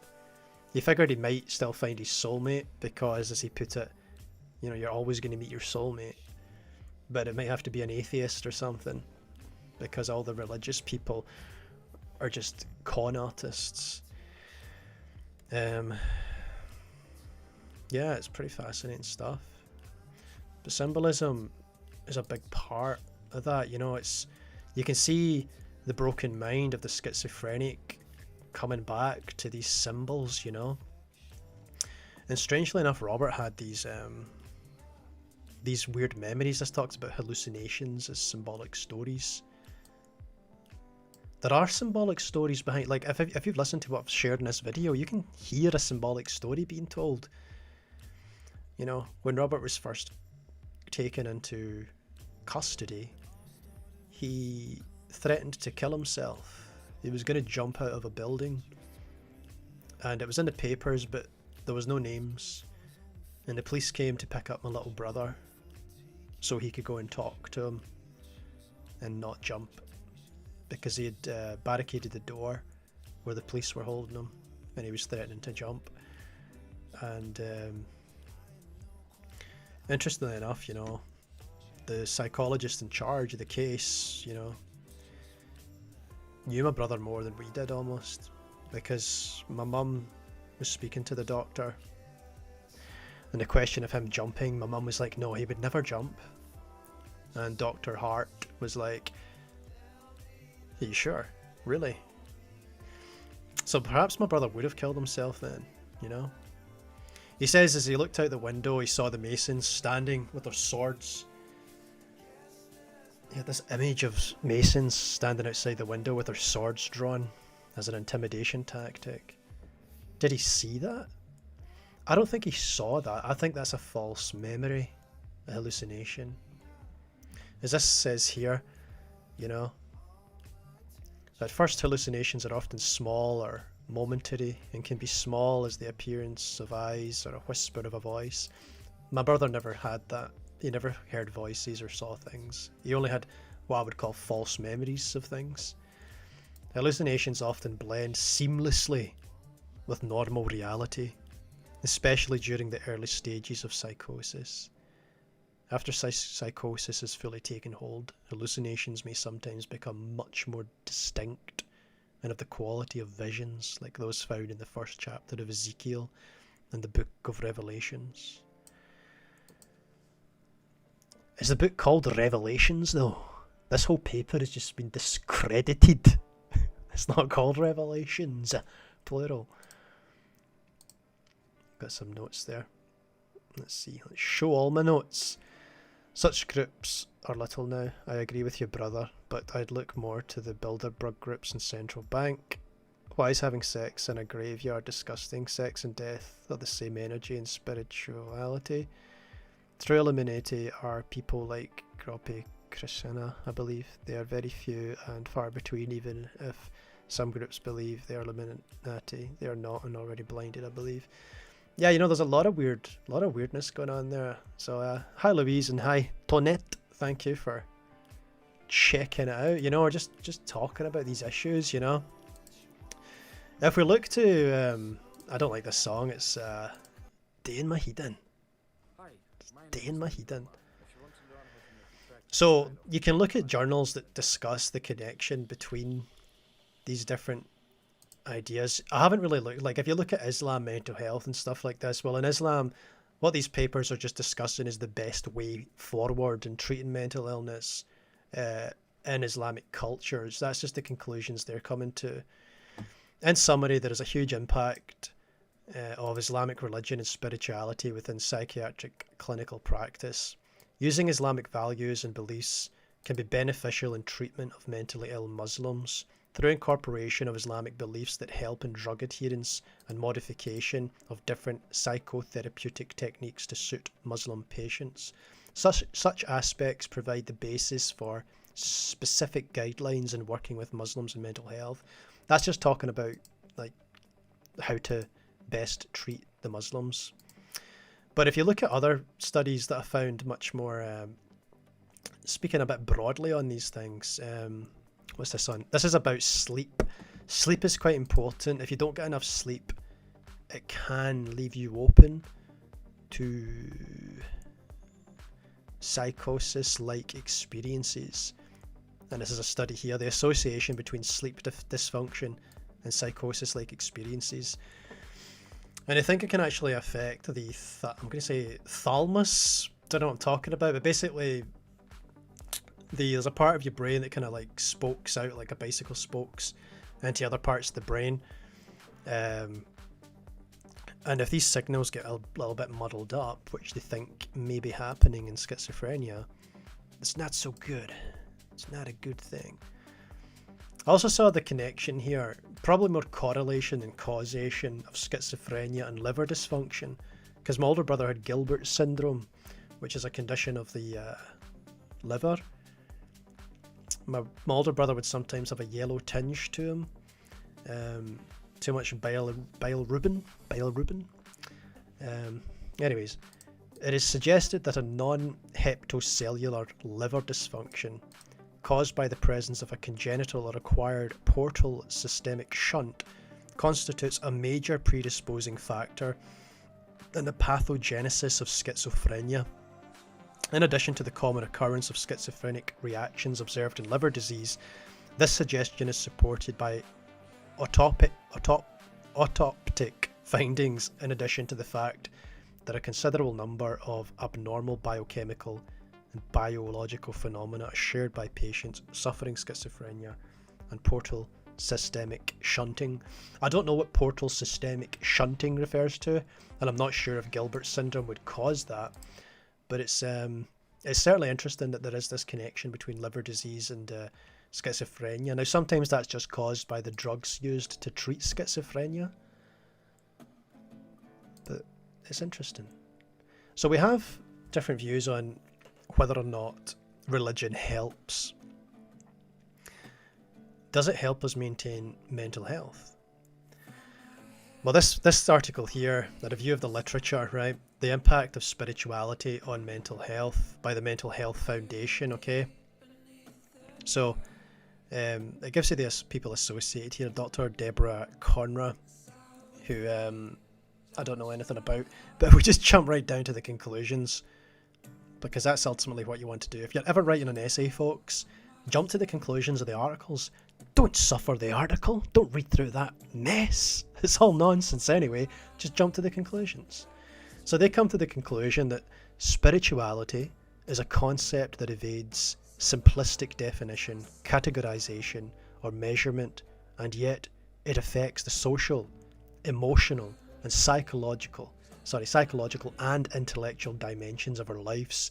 He figured he might still find his soulmate because, as he put it, you know, you're always going to meet your soulmate, but it might have to be an atheist or something because all the religious people are just con artists. Yeah, it's pretty fascinating stuff. But symbolism is a big part of that, you know. You can see the broken mind of the schizophrenic coming back to these symbols, you know. And strangely enough, Robert had these weird memories. This talks about hallucinations as symbolic stories. There are symbolic stories behind, like if you've listened to what I've shared in this video, you can hear a symbolic story being told. You know, when Robert was first taken into custody, he threatened to kill himself. He was going to jump out of a building, and it was in the papers, but there was no names, and the police came to pick up my little brother so he could go and talk to him and not jump, because he had barricaded the door where the police were holding him, and he was threatening to jump. And interestingly enough, you know, the psychologist in charge of the case, you know, knew my brother more than we did almost, because my mum was speaking to the doctor, and the question of him jumping, my mum was like, no, he would never jump. And Dr. Hart was like, are you sure? Really? So perhaps my brother would have killed himself then, you know? He says as he looked out the window, he saw the Masons standing with their swords. He had this image of Masons standing outside the window with their swords drawn as an intimidation tactic. Did he see that? I don't think he saw that. I think that's a false memory, a hallucination. As this says here, you know, at first hallucinations are often small or momentary and can be small as the appearance of eyes or a whisper of a voice. My brother never had that. He never heard voices or saw things. He only had what I would call false memories of things. Hallucinations often blend seamlessly with normal reality, especially during the early stages of psychosis. After psychosis has fully taken hold, hallucinations may sometimes become much more distinct and of the quality of visions like those found in the first chapter of Ezekiel and the Book of Revelations. Is the book called Revelations though? This whole paper has just been discredited. It's not called Revelations, plural. Got some notes there. Let's see, let's show all my notes. Such groups are little now. I agree with your brother, but I'd look more to the Bilderberg groups in Central Bank. Why is having sex in a graveyard disgusting? Sex and death are the same energy and spirituality. True Illuminati are people like Grope Krishna, I believe. They are very few and far between, even if some groups believe they are Illuminati. They are not and already blinded, I believe. Yeah, you know, there's a lot of weirdness going on there. So, hi Louise and hi Tonette. Thank you for checking it out. You know, or just talking about these issues. You know, if we look to, I don't like this song. It's Day in My Heedin'. Day in My Heedin'. So you can look at journals that discuss the connection between these different ideas. I haven't really looked, like if you look at Islam mental health and stuff like this, well in Islam what these papers are just discussing is the best way forward in treating mental illness in Islamic cultures. That's just the conclusions they're coming to. In summary, there is a huge impact of Islamic religion and spirituality within psychiatric clinical practice. Using Islamic values and beliefs can be beneficial in treatment of mentally ill Muslims through incorporation of Islamic beliefs that help in drug adherence and modification of different psychotherapeutic techniques to suit Muslim patients. Such aspects provide the basis for specific guidelines in working with Muslims in mental health. That's just talking about like how to best treat the Muslims. But if you look at other studies that I found much more speaking a bit broadly on these things, what's this on? This is about sleep. Sleep is quite important. If you don't get enough sleep, it can leave you open to psychosis-like experiences. And this is a study here, the association between sleep dysfunction and psychosis-like experiences. And I think it can actually affect the, I'm going to say thalamus. Don't know what I'm talking about, but basically there's a part of your brain that kind of like spokes out like a bicycle spokes into other parts of the brain. And if these signals get a little bit muddled up, which they think may be happening in schizophrenia, it's not so good. It's not a good thing. I also saw the connection here, probably more correlation than causation of schizophrenia and liver dysfunction, because my older brother had Gilbert syndrome, which is a condition of the liver. My older brother would sometimes have a yellow tinge to him, too much bilirubin. Anyways, it is suggested that a non-hepatocellular liver dysfunction caused by the presence of a congenital or acquired portal systemic shunt constitutes a major predisposing factor in the pathogenesis of schizophrenia. In addition to the common occurrence of schizophrenic reactions observed in liver disease, this suggestion is supported by autoptic findings, in addition to the fact that a considerable number of abnormal biochemical and biological phenomena are shared by patients suffering schizophrenia and portal systemic shunting. I don't know what portal systemic shunting refers to, and I'm not sure if Gilbert syndrome would cause that, but it's certainly interesting that there is this connection between liver disease and schizophrenia. Now, sometimes that's just caused by the drugs used to treat schizophrenia, but it's interesting. So we have different views on whether or not religion helps. Does it help us maintain mental health? Well, this article here, a review of the literature, right? The impact of spirituality on mental health by the Mental Health Foundation, okay? So, it gives you the people associated here, Dr. Deborah Conra, who I don't know anything about, but we just jump right down to the conclusions, because that's ultimately what you want to do. If you're ever writing an essay, folks, jump to the conclusions of the articles. Don't suffer the article. Don't read through that mess. It's all nonsense anyway. Just jump to the conclusions. So they come to the conclusion that spirituality is a concept that evades simplistic definition, categorization, or measurement, and yet it affects the social, emotional, and psychological and intellectual dimensions of our lives.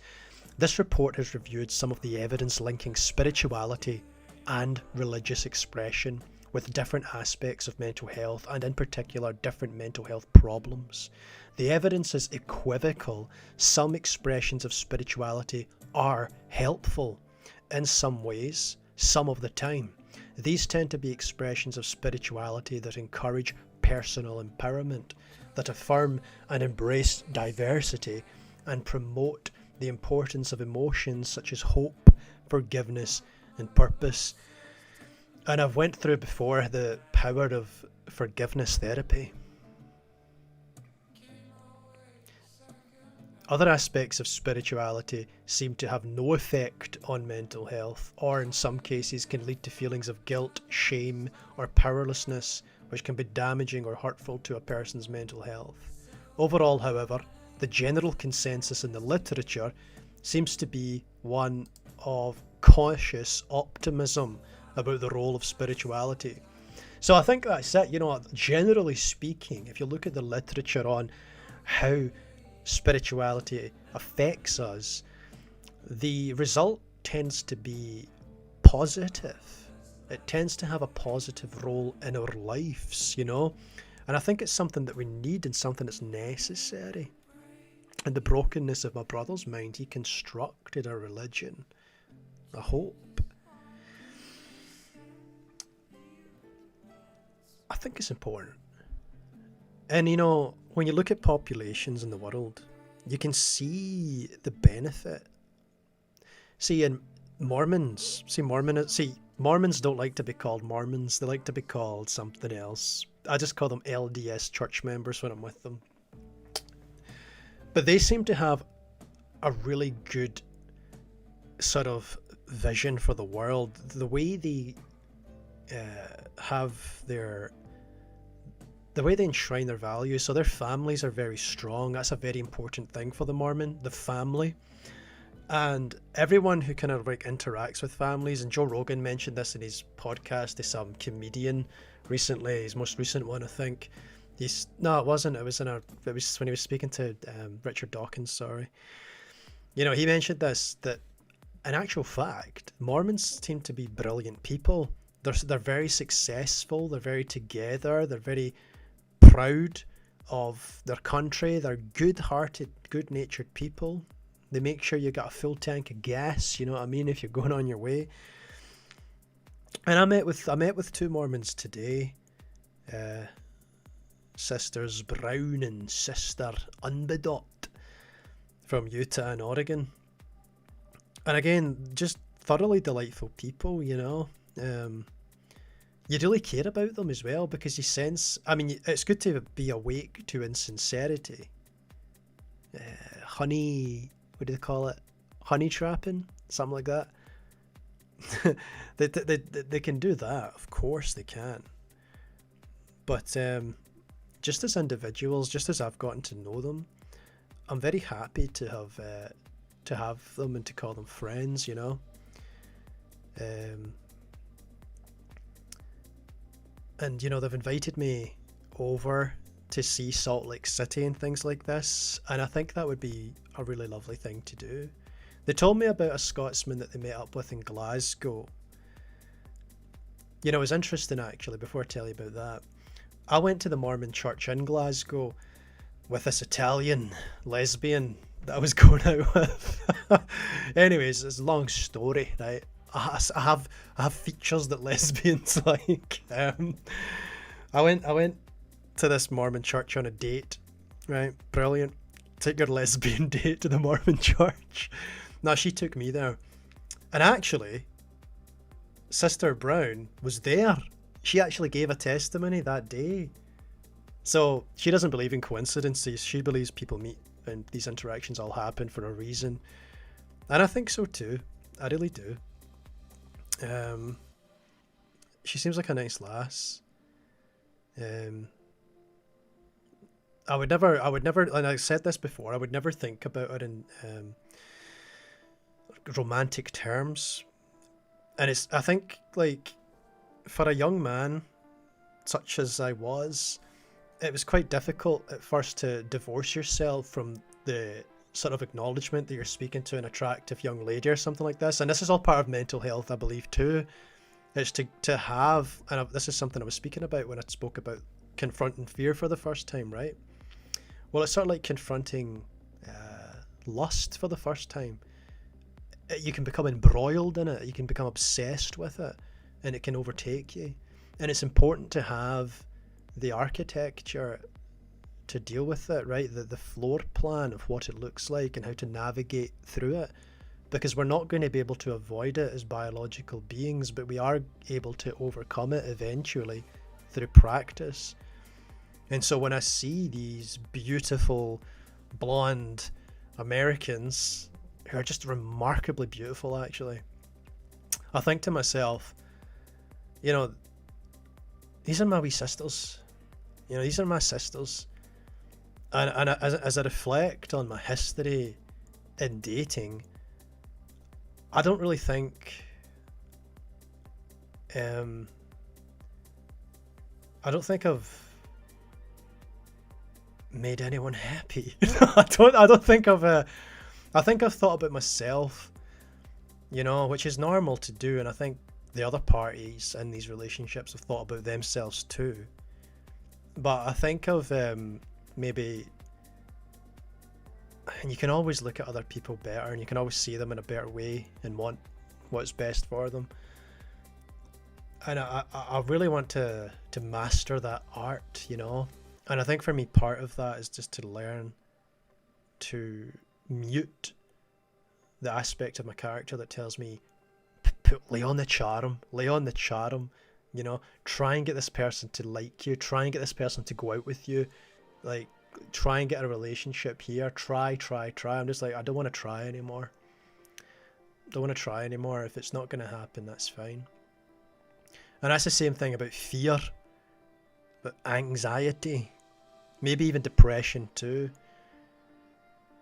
This report has reviewed some of the evidence linking spirituality and religious expression with different aspects of mental health, and in particular different mental health problems. The evidence is equivocal. Some expressions of spirituality are helpful in some ways, some of the time. These tend to be expressions of spirituality that encourage personal empowerment, that affirm and embrace diversity, and promote the importance of emotions such as hope, forgiveness, and purpose. And I've went through before the power of forgiveness therapy. Other aspects of spirituality seem to have no effect on mental health, or in some cases can lead to feelings of guilt, shame, or powerlessness, which can be damaging or hurtful to a person's mental health. Overall, however, the general consensus in the literature seems to be one of cautious optimism about the role of spirituality. So I think that's it. You know, generally speaking, if you look at the literature on how spirituality affects us, the result tends to be positive. It tends to have a positive role in our lives, you know? And I think it's something that we need and something that's necessary. In the brokenness of my brother's mind, he constructed a religion, a hope. I think it's important. And you know, when you look at populations in the world, you can see the benefit. See, in Mormons, Mormons don't like to be called Mormons. They like to be called something else. I just call them LDS church members when I'm with them. But they seem to have a really good sort of vision for the world. The way they the way they enshrine their values. So their families are very strong. That's a very important thing for the Mormon, the family. And everyone who kind of like interacts with families, and Joe Rogan mentioned this in his podcast to some comedian recently, his most recent one, I think. No, it wasn't. It was when he was speaking to Richard Dawkins. Sorry. You know, he mentioned this, that in actual fact, Mormons seem to be brilliant people. They're very successful. They're very together. They're very proud of their country. They're good-hearted, good-natured people. They make sure you got a full tank of gas, you know what I mean, if you're going on your way. And I met with two Mormons today, Sisters Brown and Sister Unbedot from Utah and Oregon. And again, just thoroughly delightful people, you know. You really care about them as well, because you sense, I mean, it's good to be awake to insincerity. Honey, what do they call it? Honey trapping? Something like that. they can do that, of course they can. But just as individuals, just as I've gotten to know them, I'm very happy to have them and to call them friends, you know. And you know, they've invited me over to see Salt Lake City and things like this, and I think that would be a really lovely thing to do. They told me about a Scotsman that they met up with in Glasgow. You know, it was interesting actually, before I tell you about that. I went to the Mormon church in Glasgow with this Italian lesbian that I was going out with. Anyways, it's a long story, right? I have features that lesbians like. I went to this Mormon church on a date, right? Brilliant. Take your lesbian date to the Mormon church. Now, she took me there. And actually, Sister Brown was there. She actually gave a testimony that day. So she doesn't believe in coincidences. She believes people meet and these interactions all happen for a reason. And I think so too. I really do. She seems like a nice lass. I would never, and I said this before, I would never think about it in romantic terms. And I think, like, for a young man, such as I was, it was quite difficult at first to divorce yourself from the sort of acknowledgement that you're speaking to an attractive young lady or something like this. And this is all part of mental health, I believe, too. It's to have, and this is something I was speaking about when I spoke about confronting fear for the first time, right? Well, it's sort of like confronting lust for the first time. You can become embroiled in it. You can become obsessed with it, and it can overtake you. And it's important to have the architecture to deal with it, right? The floor plan of what it looks like and how to navigate through it. Because we're not going to be able to avoid it as biological beings, but we are able to overcome it eventually through practice. And so when I see these beautiful blonde Americans who are just remarkably beautiful, actually, I think to myself, you know, these are my wee sisters. You know, these are my sisters. And as I reflect on my history in dating, I don't really think I don't think I've made anyone happy. I don't think I think I've thought about myself, which is normal to do, and I think the other parties in these relationships have thought about themselves too. But I think of maybe, and you can always look at other people better, and you can always see them in a better way and want what's best for them. And I really want to master that art, And I think for me, part of that is just to learn to mute the aspect of my character that tells me, lay on the charm, try and get this person to like you, try and get this person to go out with you, like, try and get a relationship here, try. I'm just like, I don't want to try anymore. If it's not going to happen, that's fine. And that's the same thing about fear, but anxiety, maybe even depression too.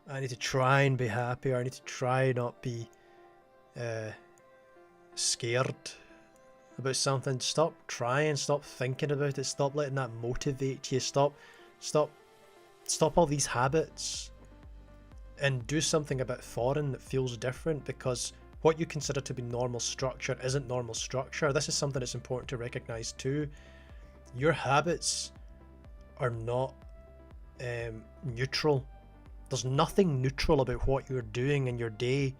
I need to try and be happier. I need to try not be scared about something. Stop trying, stop thinking about it, stop letting that motivate you, stop all these habits, and do something a bit foreign that feels different, because what you consider to be normal structure isn't normal structure. This is something that's important to recognize too. Your habits are not neutral. There's nothing neutral about what you're doing in your day.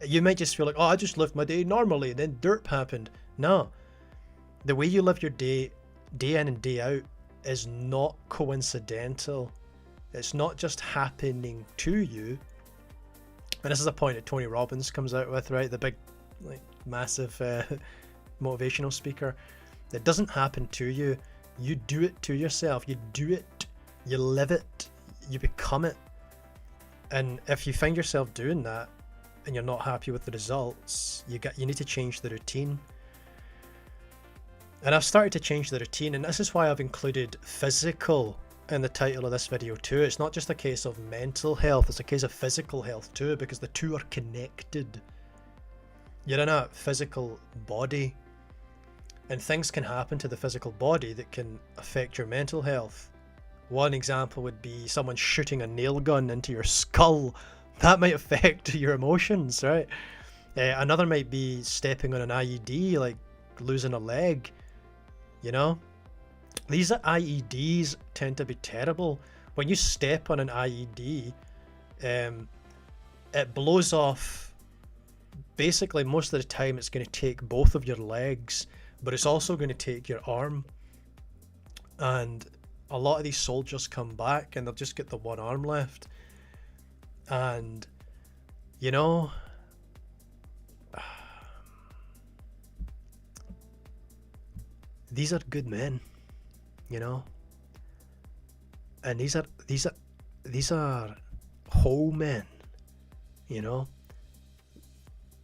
You might just feel like, oh, I just lived my day normally and then derp happened. No. The way you live your day in and day out, is not coincidental. It's not just happening to you. And this is a point that Tony Robbins comes out with, right? The big, like, massive motivational speaker. It doesn't happen to you. You do it to yourself. You do it. You live it. You become it. And if you find yourself doing that and you're not happy with the results, you need to change the routine. And I've started to change the routine, and this is why I've included physical in the title of this video too. It's not just a case of mental health, it's a case of physical health too, because the two are connected. You're in a physical body, and things can happen to the physical body that can affect your mental health. One example would be someone shooting a nail gun into your skull. That might affect your emotions, right? Another might be stepping on an IED, like losing a leg. These IEDs tend to be terrible. When you step on an IED, it blows off. Basically, most of the time it's going to take both of your legs, but it's also going to take your arm. And a lot of these soldiers come back and they'll just get the one arm left. And, these are good men, and these are whole men,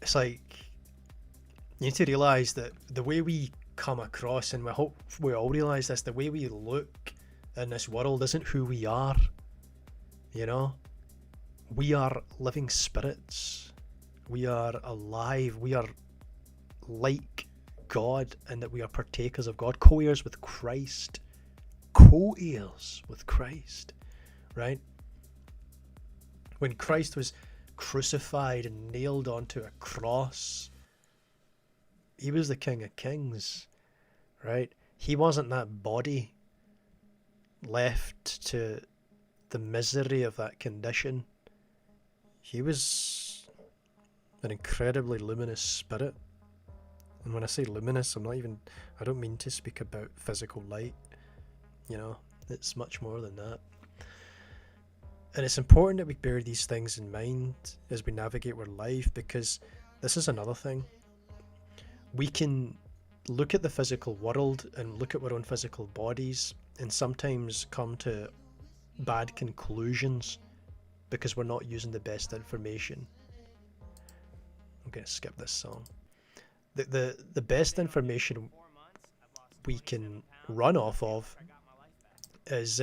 It's like, you need to realize that the way we come across, and I hope we all realize this, the way we look in this world isn't who we are. We are living spirits. We are alive. We are like God, and that we are partakers of God, co-heirs with Christ. Co-heirs with Christ, right? When Christ was crucified and nailed onto a cross, he was the King of Kings, right? He wasn't that body left to the misery of that condition. He was an incredibly luminous spirit. And when I say luminous, I don't mean to speak about physical light. It's much more than that. And it's important that we bear these things in mind as we navigate our life, because this is another thing. We can look at the physical world and look at our own physical bodies and sometimes come to bad conclusions because we're not using the best information. I'm going to skip this song. The best information we can run off of is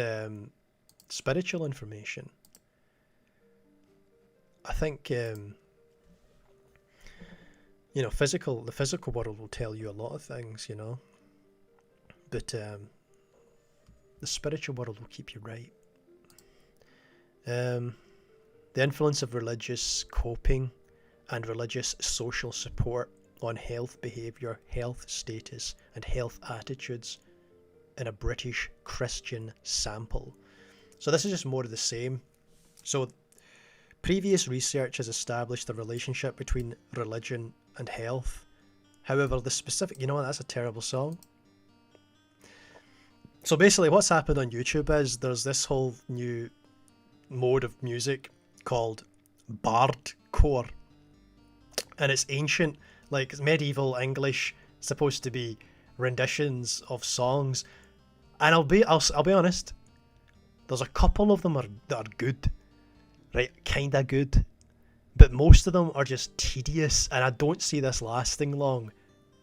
spiritual information. I think the physical world will tell you a lot of things, but The spiritual world will keep you right. The influence of religious coping and religious social support on health behaviour, health status, and health attitudes in a British Christian sample. So this is just more of the same. So previous research has established a relationship between religion and health. However, the specific, you know what, that's a terrible song. So basically what's happened on YouTube is there's this whole new mode of music called bardcore. And it's ancient, like it's medieval English, supposed to be renditions of songs. And I'll be honest, there's a couple of them that are good, right? Kinda good. But most of them are just tedious, and I don't see this lasting long.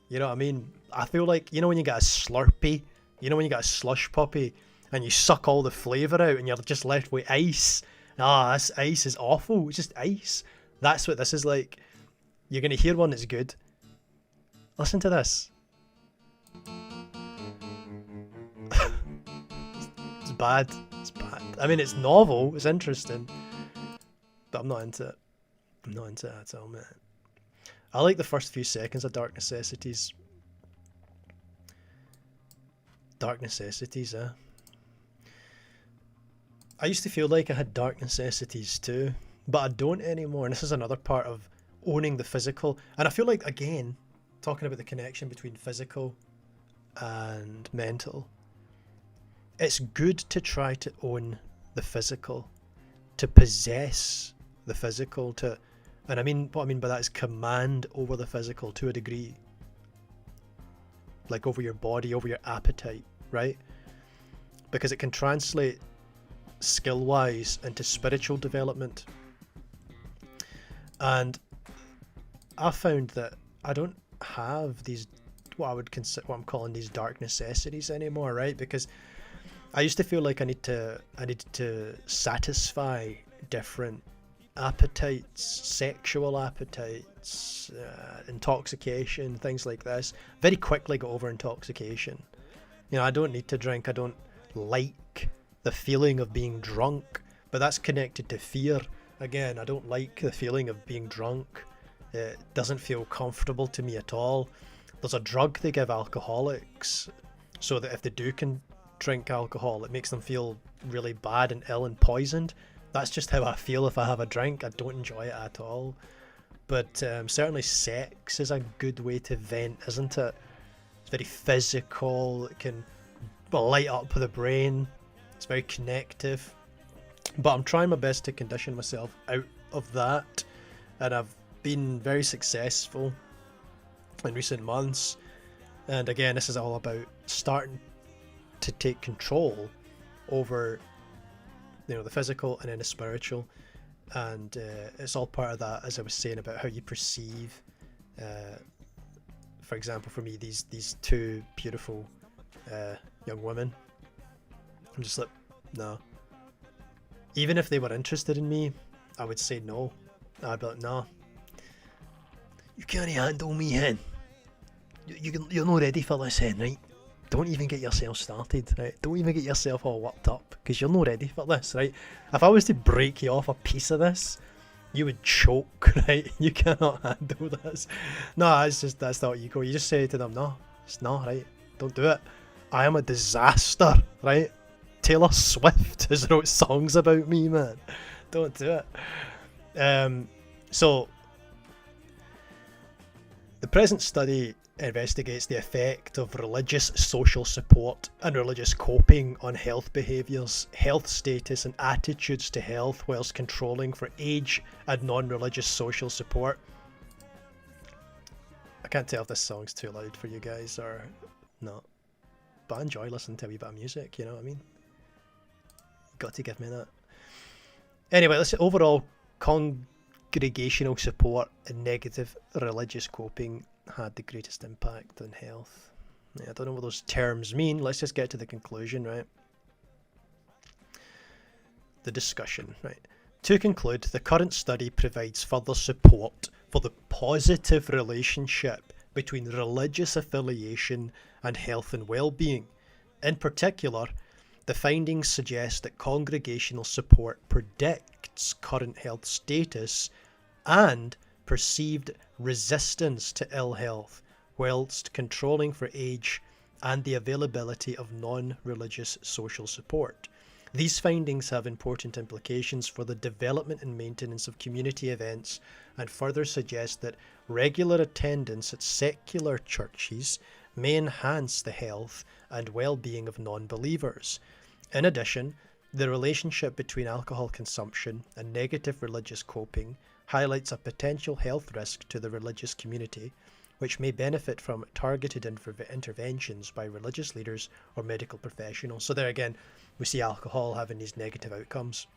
You know what I mean? I feel like, you know when you get a Slurpee, you know when you get a slush puppy, and you suck all the flavour out and you're just left with ice. This ice is awful, it's just ice. That's what this is like. You're going to hear one that's good. Listen to this. It's bad. It's bad. I mean, it's novel, it's interesting, but I'm not into it. I'm not into it at all, man. I like the first few seconds of Dark Necessities. Dark Necessities, eh? I used to feel like I had dark necessities too, but I don't anymore. And this is another part of owning the physical. And I feel like, again, talking about the connection between physical and mental, it's good to try to own the physical, to possess the physical, and I mean, what I mean by that is command over the physical to a degree. Like over your body, over your appetite, right? Because it can translate skill-wise into spiritual development. And I found that I don't have these, what I would consider, what I'm calling these dark necessities anymore, right? Because I used to feel like I needed to satisfy different appetites, sexual appetites, intoxication, things like this. Very quickly got over intoxication. You know, I don't need to drink. I don't like the feeling of being drunk, but that's connected to fear. Again, I don't like the feeling of being drunk. It doesn't feel comfortable to me at all. There's a drug they give alcoholics so that if they can drink alcohol, it makes them feel really bad and ill and poisoned. That's just how I feel if I have a drink. I don't enjoy it at all. But certainly sex is a good way to vent, isn't it? It's very physical. It can light up the brain. It's very connective. But I'm trying my best to condition myself out of that. And I've been very successful in recent months. And again, this is all about starting to take control over, you know, the physical and then the spiritual, and it's all part of that, as I was saying, about how you perceive. For example, for me, these two beautiful young women, I'm just like, no. Even if they were interested in me, I would say no. I'd be like, no, you can't handle me, hen. You're not ready for this, hen, right? Don't even get yourself started, right? Don't even get yourself all worked up, because you're not ready for this, right? If I was to break you off a piece of this, you would choke, right? You cannot handle this. No, it's just, that's not ego. You just say to them, no, it's not, right? Don't do it. I am a disaster, right? Taylor Swift has wrote songs about me, man. Don't do it. So, the present study investigates the effect of religious social support and religious coping on health behaviours, health status and attitudes to health whilst controlling for age and non-religious social support. I can't tell if this song's too loud for you guys or not, but I enjoy listening to a wee bit of music, you know what I mean? Got to give me that. Anyway, let's say overall congregational support and negative religious coping had the greatest impact on health. Yeah, I don't know what those terms mean. Let's just get to the conclusion, right? The discussion, right? To conclude, the current study provides further support for the positive relationship between religious affiliation and health and well-being. In particular, The findings suggest that congregational support predicts current health status and perceived resistance to ill health, whilst controlling for age and the availability of non-religious social support. These findings have important implications for the development and maintenance of community events, and further suggest that regular attendance at secular churches may enhance the health and well-being of non-believers. In addition, the relationship between alcohol consumption and negative religious coping highlights a potential health risk to the religious community, which may benefit from targeted interventions by religious leaders or medical professionals. So there again, we see alcohol having these negative outcomes.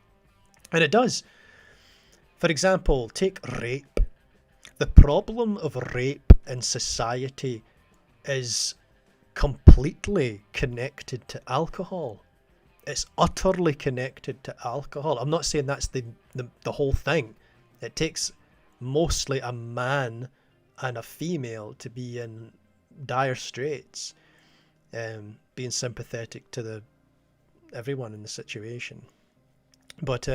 And it does. For example, take rape. The problem of rape in society is completely connected to alcohol. It's utterly connected to alcohol. I'm not saying that's the whole thing. It takes mostly a man and a female to be in dire straits, being sympathetic to everyone in the situation. But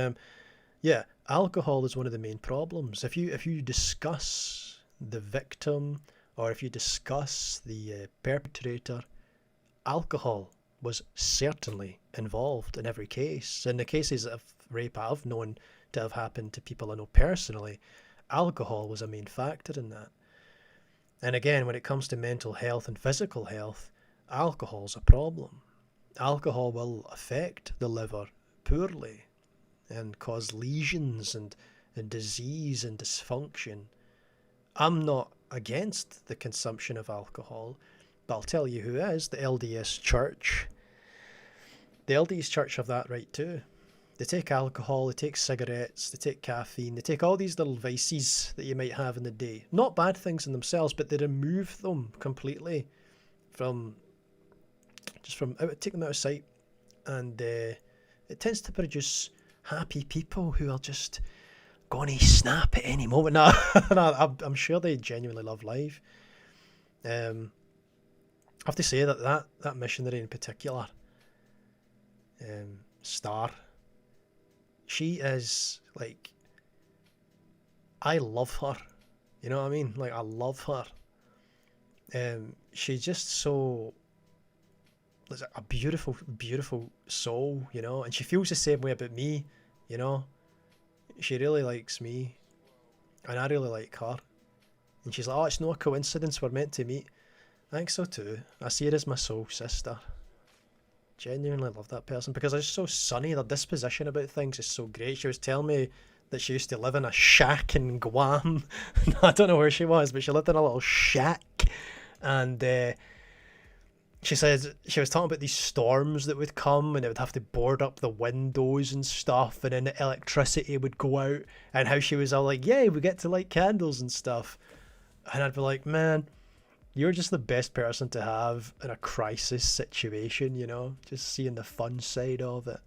yeah, alcohol is one of the main problems. If you discuss the victim, or if you discuss the perpetrator, alcohol was certainly involved in every case. In the cases of rape I've known to have happened to people I know personally, alcohol was a main factor in that. And again, when it comes to mental health and physical health, alcohol's a problem. Alcohol will affect the liver poorly and cause lesions and disease and dysfunction. I'm not against the consumption of alcohol, but I'll tell you who is: the LDS Church. The LDS Church have that right too. They take alcohol, they take cigarettes, they take caffeine, they take all these little vices that you might have in the day. Not bad things in themselves, but they remove them completely take them out of sight. And it tends to produce happy people who are just going to snap at any moment. No, I'm sure they genuinely love life. I have to say that missionary in particular, Star, she is like, I love her. You know what I mean? Like, I love her. She's just so, like, a beautiful, beautiful soul, you know, and she feels the same way about me, you know. She really likes me, and I really like her. And she's like, oh, it's no coincidence we're meant to meet. I think so too. I see her as my soul sister. Genuinely love that person because they're so sunny. Their disposition about things is so great. She was telling me that she used to live in a shack in Guam. I don't know where she was, but she lived in a little shack. And she said she was talking about these storms that would come, and it would have to board up the windows and stuff, and then the electricity would go out, and how she was all like, yay, we get to light candles and stuff. And I'd be like, man, you're just the best person to have in a crisis situation, you know, just seeing the fun side of it,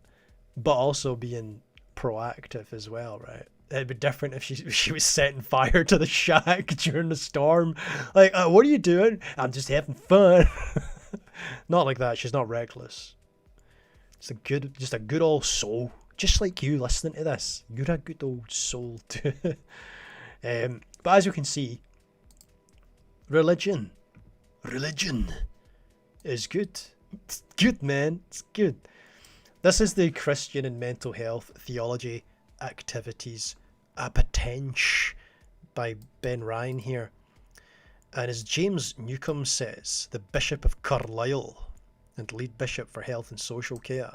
but also being proactive as well, right? It'd be different if she was setting fire to the shack during the storm. Like, what are you doing? I'm just having fun. Not like that. She's not reckless. Just a good old soul, just like you listening to this. You're a good old soul too. But as you can see, religion is good. It's good, man. It's good. This is the Christian and Mental Health Theology Activities Appetence by Ben Ryan here. And as James Newcomb says, the Bishop of Carlisle and lead bishop for health and social care,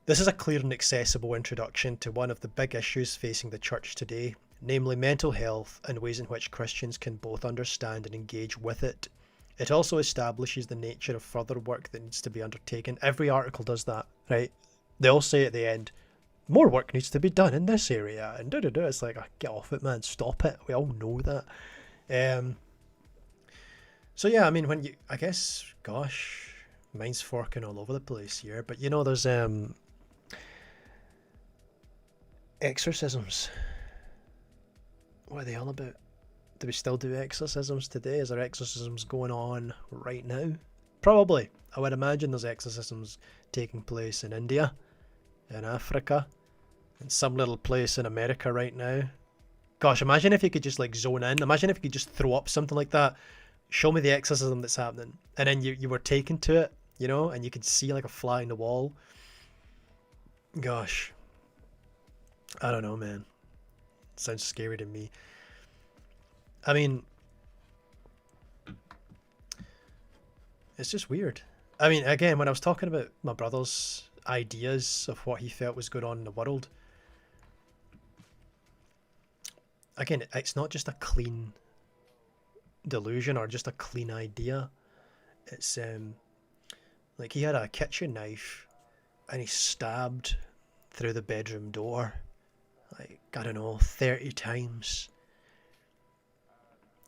this is a clear and accessible introduction to one of the big issues facing the church today, namely mental health and ways in which Christians can both understand and engage with it. It also establishes the nature of further work that needs to be undertaken. Every article does that, right? They all say at the end, more work needs to be done in this area, and it's like, get off it, man, stop it. We all know that. So yeah, I mean, I guess, gosh, mine's forking all over the place here, but you know, there's exorcisms. What are they all about? Do we still do exorcisms today? Is there exorcisms going on right now? Probably. I would imagine there's exorcisms taking place in India, in Africa, in some little place in America right now. Gosh, imagine if you could just like zone in. Imagine if you could just throw up something like that. Show me the exorcism that's happening. And then you were taken to it, you know, and you could see like a fly in the wall. Gosh. I don't know, man. Sounds scary to me. I mean, it's just weird. I mean, again, when I was talking about my brother's ideas of what he felt was going on in the world, again, it's not just a clean delusion or just a clean idea. It's like he had a kitchen knife and he stabbed through the bedroom door like, I don't know, 30 times.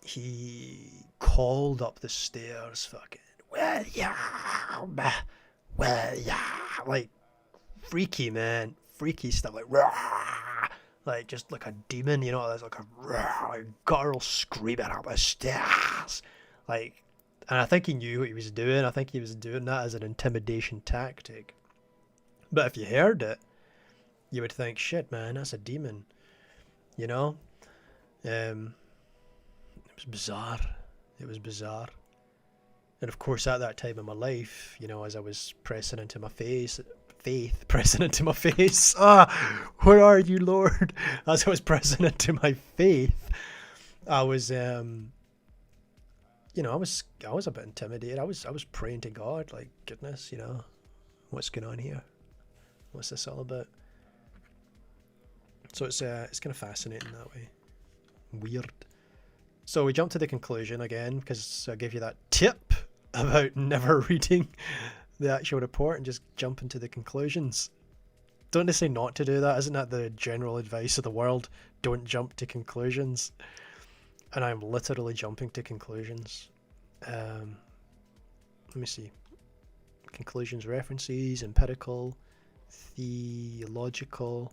He called up the stairs, fucking, William, William, like freaky, man, freaky stuff, like rah, like just like a demon, you know, there's like a rah, like guttural screaming up the stairs, like, and I think he knew what he was doing. I think he was doing that as an intimidation tactic. But if you heard it, you would think, shit, man, that's a demon, you know. It was bizarre. It was bizarre. And of course, at that time in my life, you know, as I was pressing into my faith, pressing into my face. Where are you, Lord? As I was pressing into my faith, I was, you know, I was a bit intimidated. I was praying to God, like, goodness, you know, what's going on here? What's this all about? So it's kind of fascinating that way. Weird. So we jump to the conclusion again, because I gave you that tip about never reading the actual report and just jump into the conclusions. Don't they say not to do that? Isn't that the general advice of the world? Don't jump to conclusions. And I'm literally jumping to conclusions. Let me see. Conclusions, references, empirical, theological,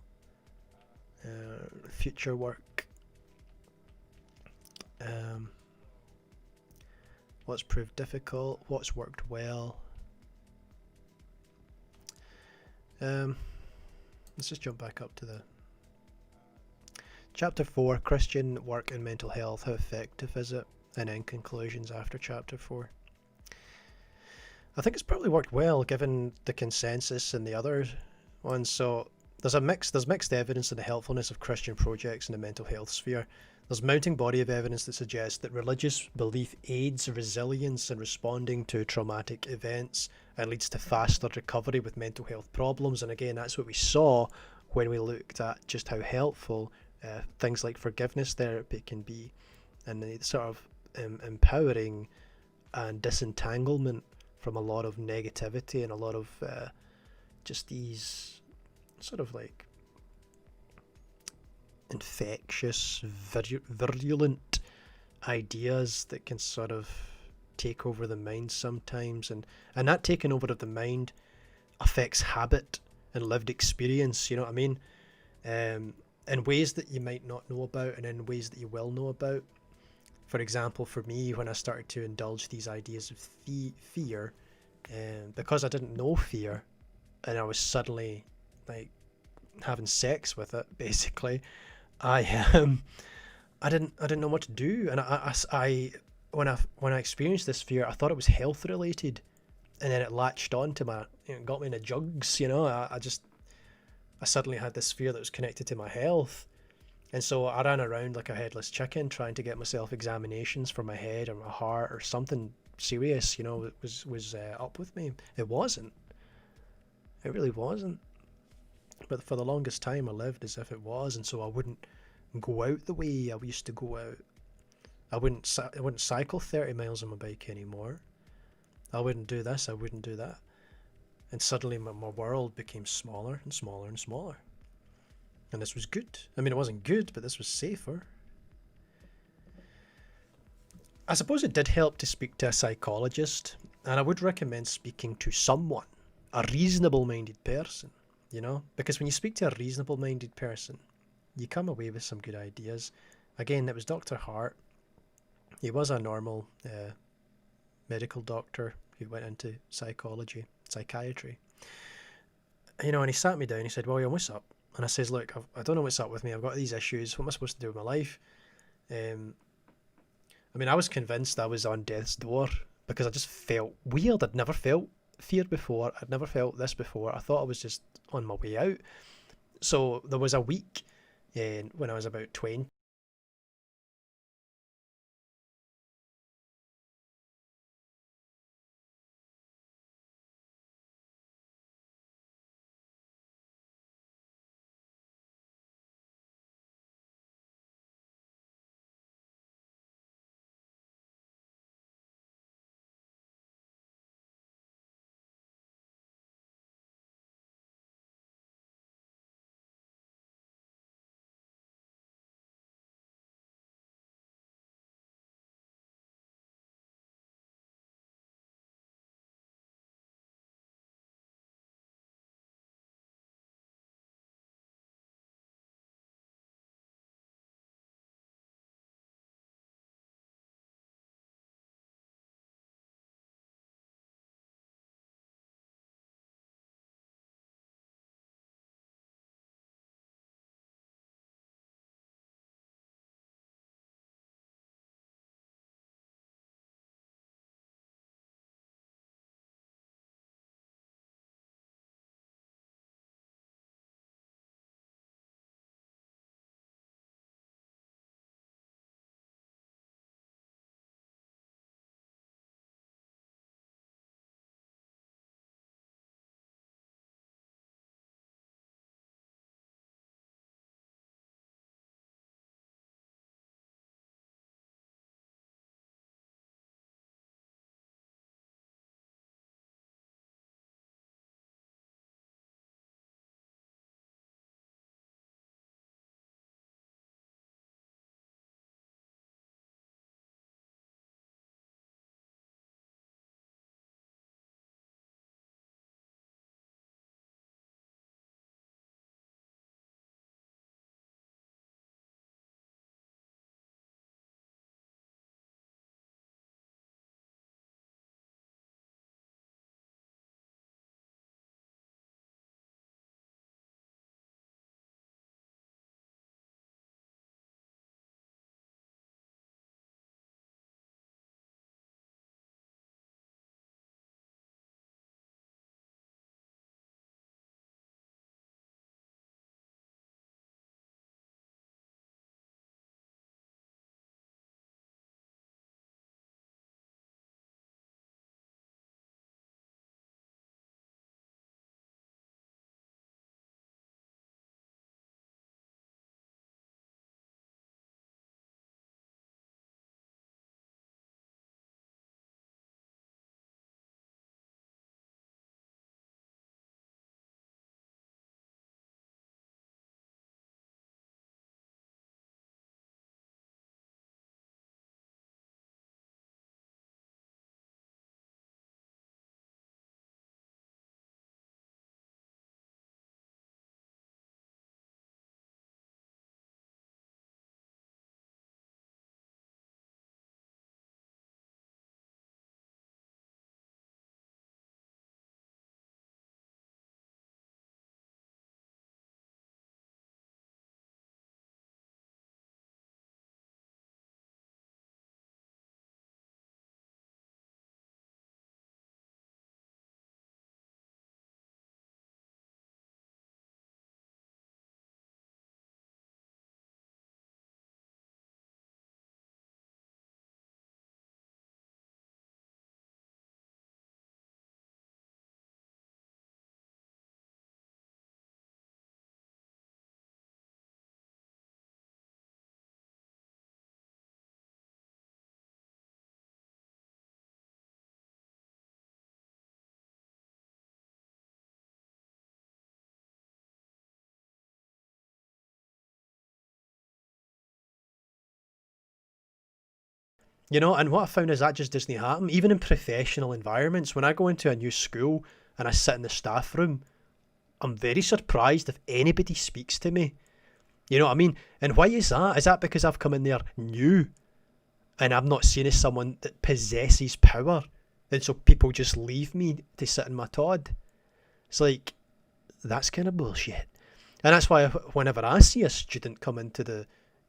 future work. What's proved difficult? What's worked well? Let's just jump back up to the chapter 4, Christian work and mental health. How effective is it? And then conclusions after chapter 4. I think it's probably worked well given the consensus in the other ones. So there's mixed evidence of the helpfulness of Christian projects in the mental health sphere. There's a mounting body of evidence that suggests that religious belief aids resilience in responding to traumatic events and leads to faster recovery with mental health problems. And again, that's what we saw when we looked at just how helpful things like forgiveness therapy can be, and the sort of empowering and disentanglement from a lot of negativity and a lot of just these sort of like infectious, virulent ideas that can sort of take over the mind sometimes, and that taking over of the mind affects habit and lived experience, you know what I mean, in ways that you might not know about and in ways that you will know about. For example, for me, when I started to indulge these ideas of fear, because I didn't know fear and I was suddenly like having sex with it, basically, I didn't know what to do, and I when I experienced this fear, I thought it was health related, and then it latched on to my, you know, got me in the jugs, you know. I suddenly had this fear that was connected to my health, and so I ran around like a headless chicken trying to get myself examinations for my head or my heart or something serious, you know, was up with me. It wasn't. It really wasn't. But for the longest time, I lived as if it was, and so I wouldn't go out the way I used to go out. I wouldn't cycle 30 miles on my bike anymore. I wouldn't do this. I wouldn't do that. And suddenly, my world became smaller and smaller and smaller. And this was good. I mean, it wasn't good, but this was safer. I suppose it did help to speak to a psychologist, and I would recommend speaking to someone, a reasonable-minded person. You know, because when you speak to a reasonable-minded person, you come away with some good ideas. Again, it was Dr. Hart. He was a normal medical doctor who went into psychiatry. And he sat me down. He said, "William, what's up?" And I says, "Look, I don't know what's up with me. I've got these issues. What am I supposed to do with my life?" I was convinced I was on death's door because I just felt weird. I'd never felt fear before. I'd never felt this before. I thought I was just on my way out. So there was a week when I was about 20. And what I found is that just doesn't happen. Even in professional environments, when I go into a new school and I sit in the staff room, I'm very surprised if anybody speaks to me. You know what I mean? And why is that? Is that because I've come in there new and I'm not seen as someone that possesses power? And so people just leave me to sit in my Todd. It's like, that's kind of bullshit. And that's why whenever I see a student come into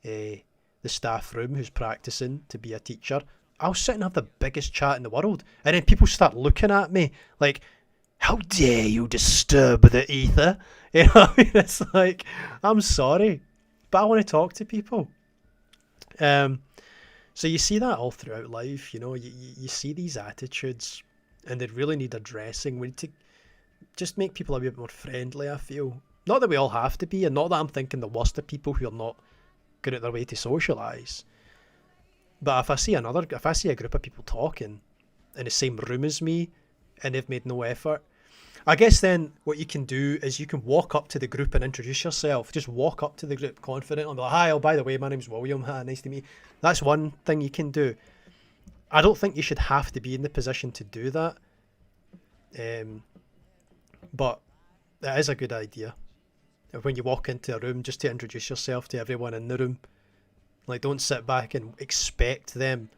the staff room who's practicing to be a teacher, I'll sit and have the biggest chat in the world. And then people start looking at me like, how dare you disturb the ether? You know what I mean? It's like, I'm sorry, but I want to talk to people. So you see that all throughout life, you know, you see these attitudes and they really need addressing. We need to just make people a bit more friendly, I feel. Not that we all have to be, and not that I'm thinking the worst of people who are not going out their way to socialise. But if I see a group of people talking in the same room as me and they've made no effort, I guess then what you can do is you can walk up to the group and introduce yourself. Just walk up to the group confident and be like, hi, oh, by the way, my name's William. Hi, nice to meet you. That's one thing you can do. I don't think you should have to be in the position to do that. But it is a good idea. When you walk into a room, just to introduce yourself to everyone in the room. Like, don't sit back and expect them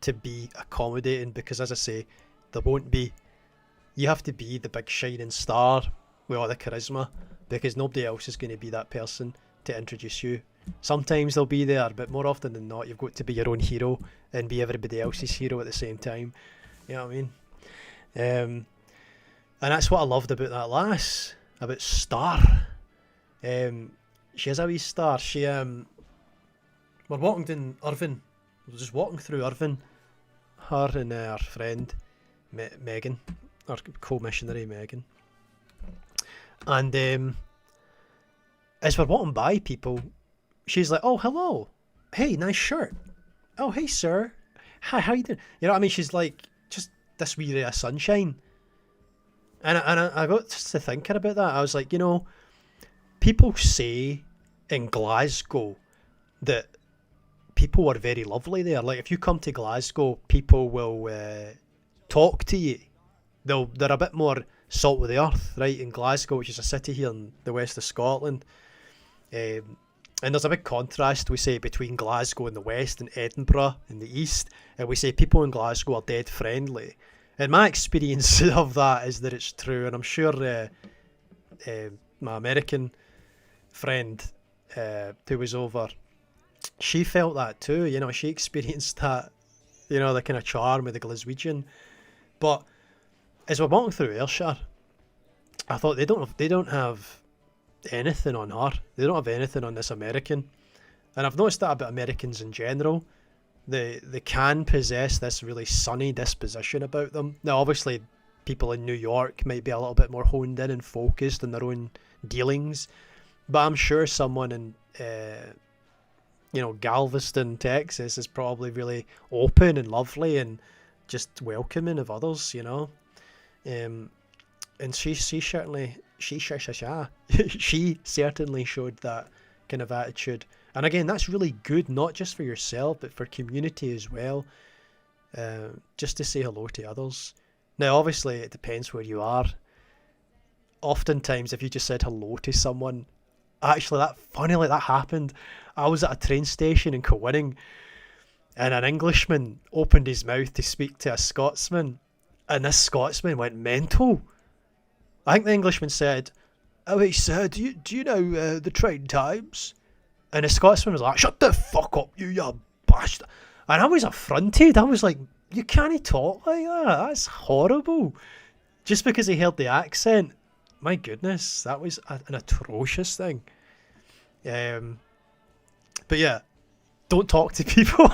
to be accommodating, because as I say, there won't be. You have to be the big shining star with all the charisma, because nobody else is going to be that person to introduce you. Sometimes they'll be there, but more often than not, you've got to be your own hero and be everybody else's hero at the same time. You know what I mean? And that's what I loved about that lass, about Star. She is a wee star. She we're walking down Irvine. We're just walking through Irvine. Her and her friend Megan, our co-missionary Megan. And as we're walking by people, she's like, "Oh, hello. Hey, nice shirt. Oh, hey, sir. Hi, how you doing?" You know what I mean? She's like just this wee ray of sunshine. And I got to thinking about that. I was like, you know, people say in Glasgow that people are very lovely there. Like, if you come to Glasgow, people will talk to you. They're a bit more salt with the earth, right? In Glasgow, which is a city here in the west of Scotland. And there's a big contrast, we say, between Glasgow in the west and Edinburgh in the east. And we say people in Glasgow are dead friendly. And my experience of that is that it's true. And I'm sure my American friend who was over, she felt that too. You know, she experienced that, you know, the kind of charm of the Glaswegian. But as we're walking through Ayrshire, I thought they don't have anything on her. They don't have anything on this American. And I've noticed that about Americans in general. They can possess this really sunny disposition about them. Now, obviously, people in New York might be a little bit more honed in and focused in their own dealings. But I'm sure someone in, Galveston, Texas is probably really open and lovely and just welcoming of others, you know. And she certainly showed that kind of attitude. And again, that's really good, not just for yourself, but for community as well. Just to say hello to others. Now, obviously, it depends where you are. Oftentimes, if you just said hello to someone, actually, that happened. I was at a train station in Coewinning, and an Englishman opened his mouth to speak to a Scotsman, and this Scotsman went mental. I think the Englishman said, "Oh, hey, sir, do you know the train times?" And the Scotsman was like, "Shut the fuck up, you bastard." And I was affronted. I was like, you can't talk like that. That's horrible. Just because he heard the accent. My goodness, that was an atrocious thing. But yeah, don't talk to people.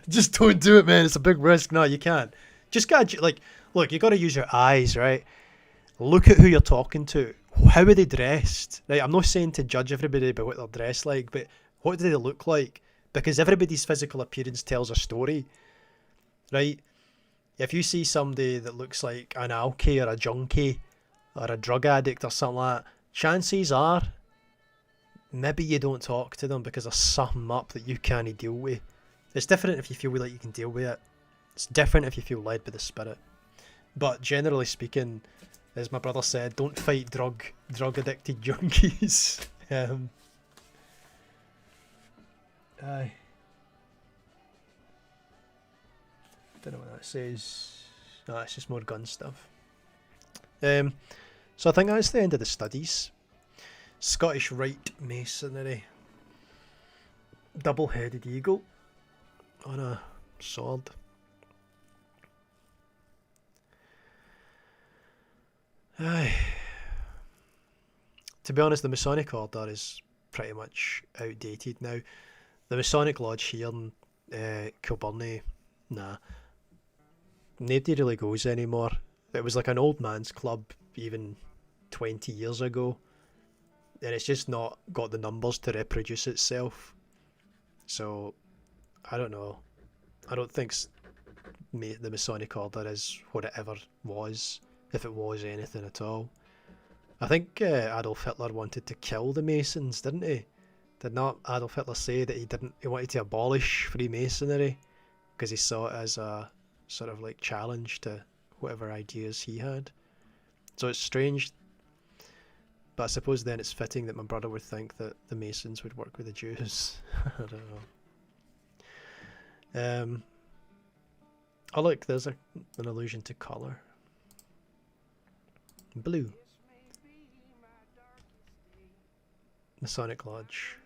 Just don't do it, man. It's a big risk. No, you can't. Just gotta, look, you gotta use your eyes, right? Look at who you're talking to. How are they dressed? Right, I'm not saying to judge everybody by what they're dressed like, but what do they look like? Because everybody's physical appearance tells a story, right? If you see somebody that looks like an alkie or a junkie or a drug addict or something like that, chances are maybe you don't talk to them because there's something up that you can't deal with. It's different if you feel like you can deal with it. It's different if you feel led by the spirit. But generally speaking, as my brother said, don't fight drug addicted junkies. Aye. Don't know what that says. No, it's just more gun stuff. So I think that's the end of the studies. Scottish Rite Masonry. Double-headed eagle on a sword. Aye. To be honest, the Masonic Order is pretty much outdated now. The Masonic Lodge here in Kilburnie, nah. Nobody really goes anymore. It was like an old man's club even 20 years ago. And it's just not got the numbers to reproduce itself. So, I don't know. I don't think the Masonic Order is what it ever was, if it was anything at all. I think Adolf Hitler wanted to kill the Masons, didn't he? Did not Adolf Hitler say that he wanted to abolish Freemasonry because he saw it as a sort of like challenge to whatever ideas he had? So it's strange, but I suppose then it's fitting that my brother would think that the Masons would work with the Jews. I don't know. Oh look, there's an allusion to colour. Blue. Masonic Lodge.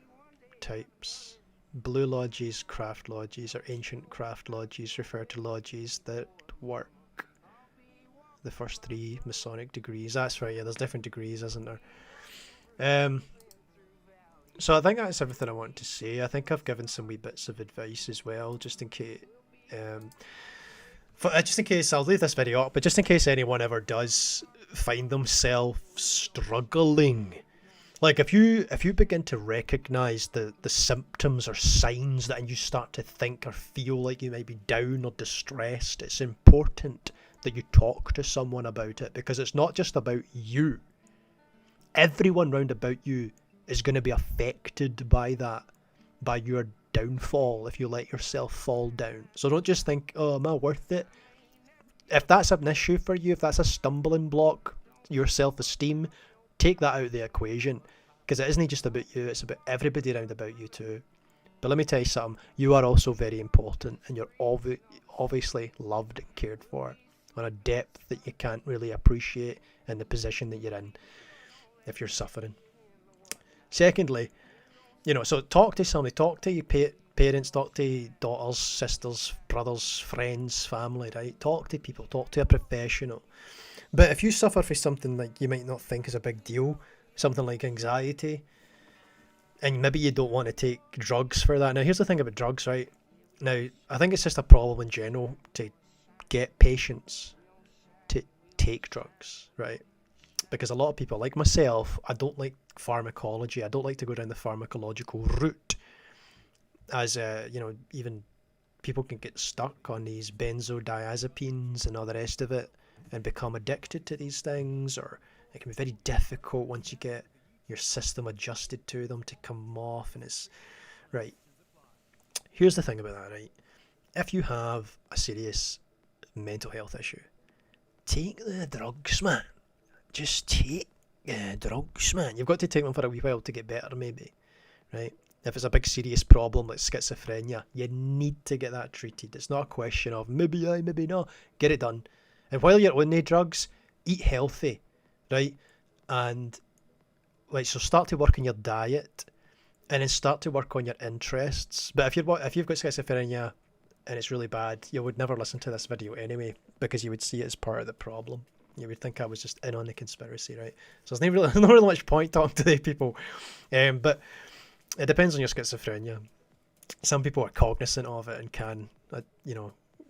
Types. Blue lodges, craft lodges, or ancient craft lodges refer to lodges that work the first 3 Masonic degrees. That's right, yeah, there's different degrees, isn't there? So I think that's everything I want to say. I think I've given some wee bits of advice as well, just in case. Just in case, I'll leave this video up, but just in case anyone ever does find themselves struggling. Like if you begin to recognise the symptoms or signs that, and you start to think or feel like you might be down or distressed, it's important that you talk to someone about it, because it's not just about you. Everyone round about you is going to be affected by that, by your downfall if you let yourself fall down. So don't just think, oh, am I worth it? If that's an issue for you, if that's a stumbling block, your self-esteem, take that out of the equation, because it isn't just about you, it's about everybody around about you too. But let me tell you something, you are also very important, and you're obviously loved and cared for on a depth that you can't really appreciate in the position that you're in if you're suffering. Secondly, so talk to somebody, talk to your parents, talk to daughters, sisters, brothers, friends, family, right? Talk to people, talk to a professional. But if you suffer from something like you might not think is a big deal, something like anxiety, and maybe you don't want to take drugs for that. Now, here's the thing about drugs, right? Now, I think it's just a problem in general to get patients to take drugs, right? Because a lot of people, like myself, I don't like pharmacology. I don't like to go down the pharmacological route. As, even people can get stuck on these benzodiazepines and all the rest of it and become addicted to these things, or it can be very difficult once you get your system adjusted to them to come off. And it's right. Here's the thing about that, right? If you have a serious mental health issue, take the drugs, man. Just take drugs, man. You've got to take them for a wee while to get better, maybe, right? If it's a big serious problem like schizophrenia, you need to get that treated. It's not a question of maybe I, maybe not. Get it done. And while you're on the drugs, eat healthy, right? And so start to work on your diet, and then start to work on your interests. But if you've got schizophrenia and it's really bad, you would never listen to this video anyway, because you would see it as part of the problem. You would think I was just in on the conspiracy, right? So there's not really much point talking to the people. But it depends on your schizophrenia. Some people are cognizant of it and can,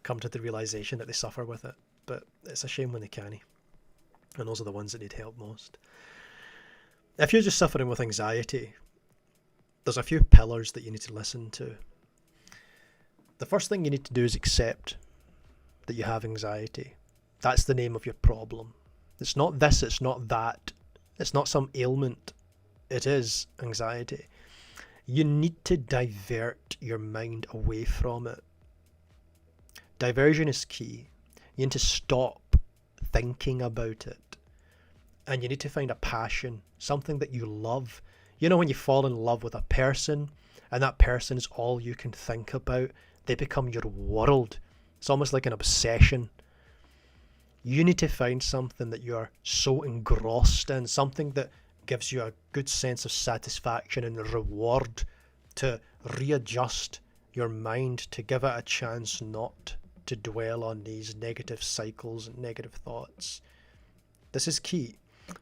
come to the realization that they suffer with it. But it's a shame when they can't. And those are the ones that need help most. If you're just suffering with anxiety, there's a few pillars that you need to listen to. The first thing you need to do is accept that you have anxiety. That's the name of your problem. It's not this, it's not that. It's not some ailment. It is anxiety. You need to divert your mind away from it. Diversion is key. You need to stop thinking about it. And you need to find a passion, something that you love. You know when you fall in love with a person, and that person is all you can think about, they become your world. It's almost like an obsession. You need to find something that you are so engrossed in, something that gives you a good sense of satisfaction and reward, to readjust your mind, to give it a chance not to dwell on these negative cycles and negative thoughts. This is key.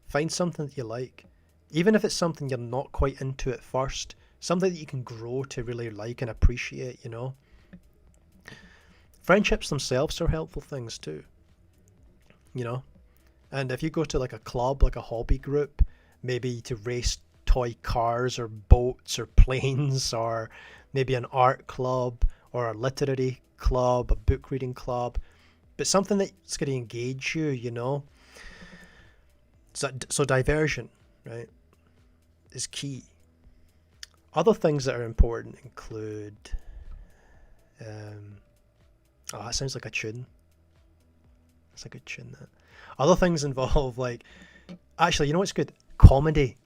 Find something that you like, even if it's something you're not quite into at first, something that you can grow to really like and appreciate, you know. Friendships themselves are helpful things too, you know. And if you go to like a club, like a hobby group, maybe to race toy cars or boats or planes, or maybe an art club or a literary club, a book reading club, but something that's going to engage you, you know. So diversion, right, is key. Other things that are important include, oh, that sounds like a tune. That's a good tune, that. Other things involve, like, actually, you know what's good? Comedy.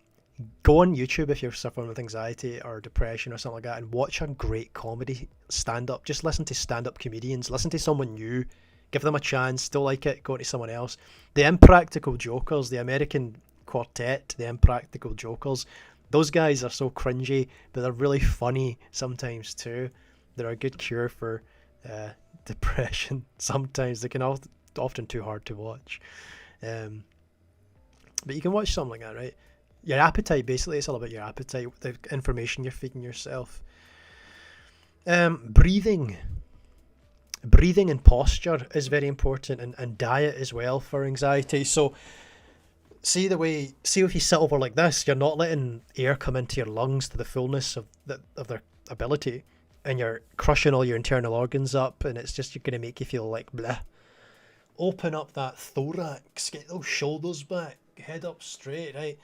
Go on YouTube if you're suffering with anxiety or depression or something like that, and watch a great comedy stand-up. Just listen to stand-up comedians. Listen to someone new. Give them a chance. Don't like it, go to someone else. The Impractical Jokers, the American quartet, the Impractical Jokers, those guys are so cringy, but they're really funny sometimes too. They're a good cure for depression. Sometimes they can often too hard to watch. But you can watch something like that, right? Your appetite, basically, it's all about your appetite, the information you're feeding yourself. Breathing and posture is very important, and diet as well for anxiety. So see if you sit over like this, you're not letting air come into your lungs to the fullness of their ability, and you're crushing all your internal organs up, and it's just going to make you feel like blah. Open up that thorax, get those shoulders back, head up straight, right?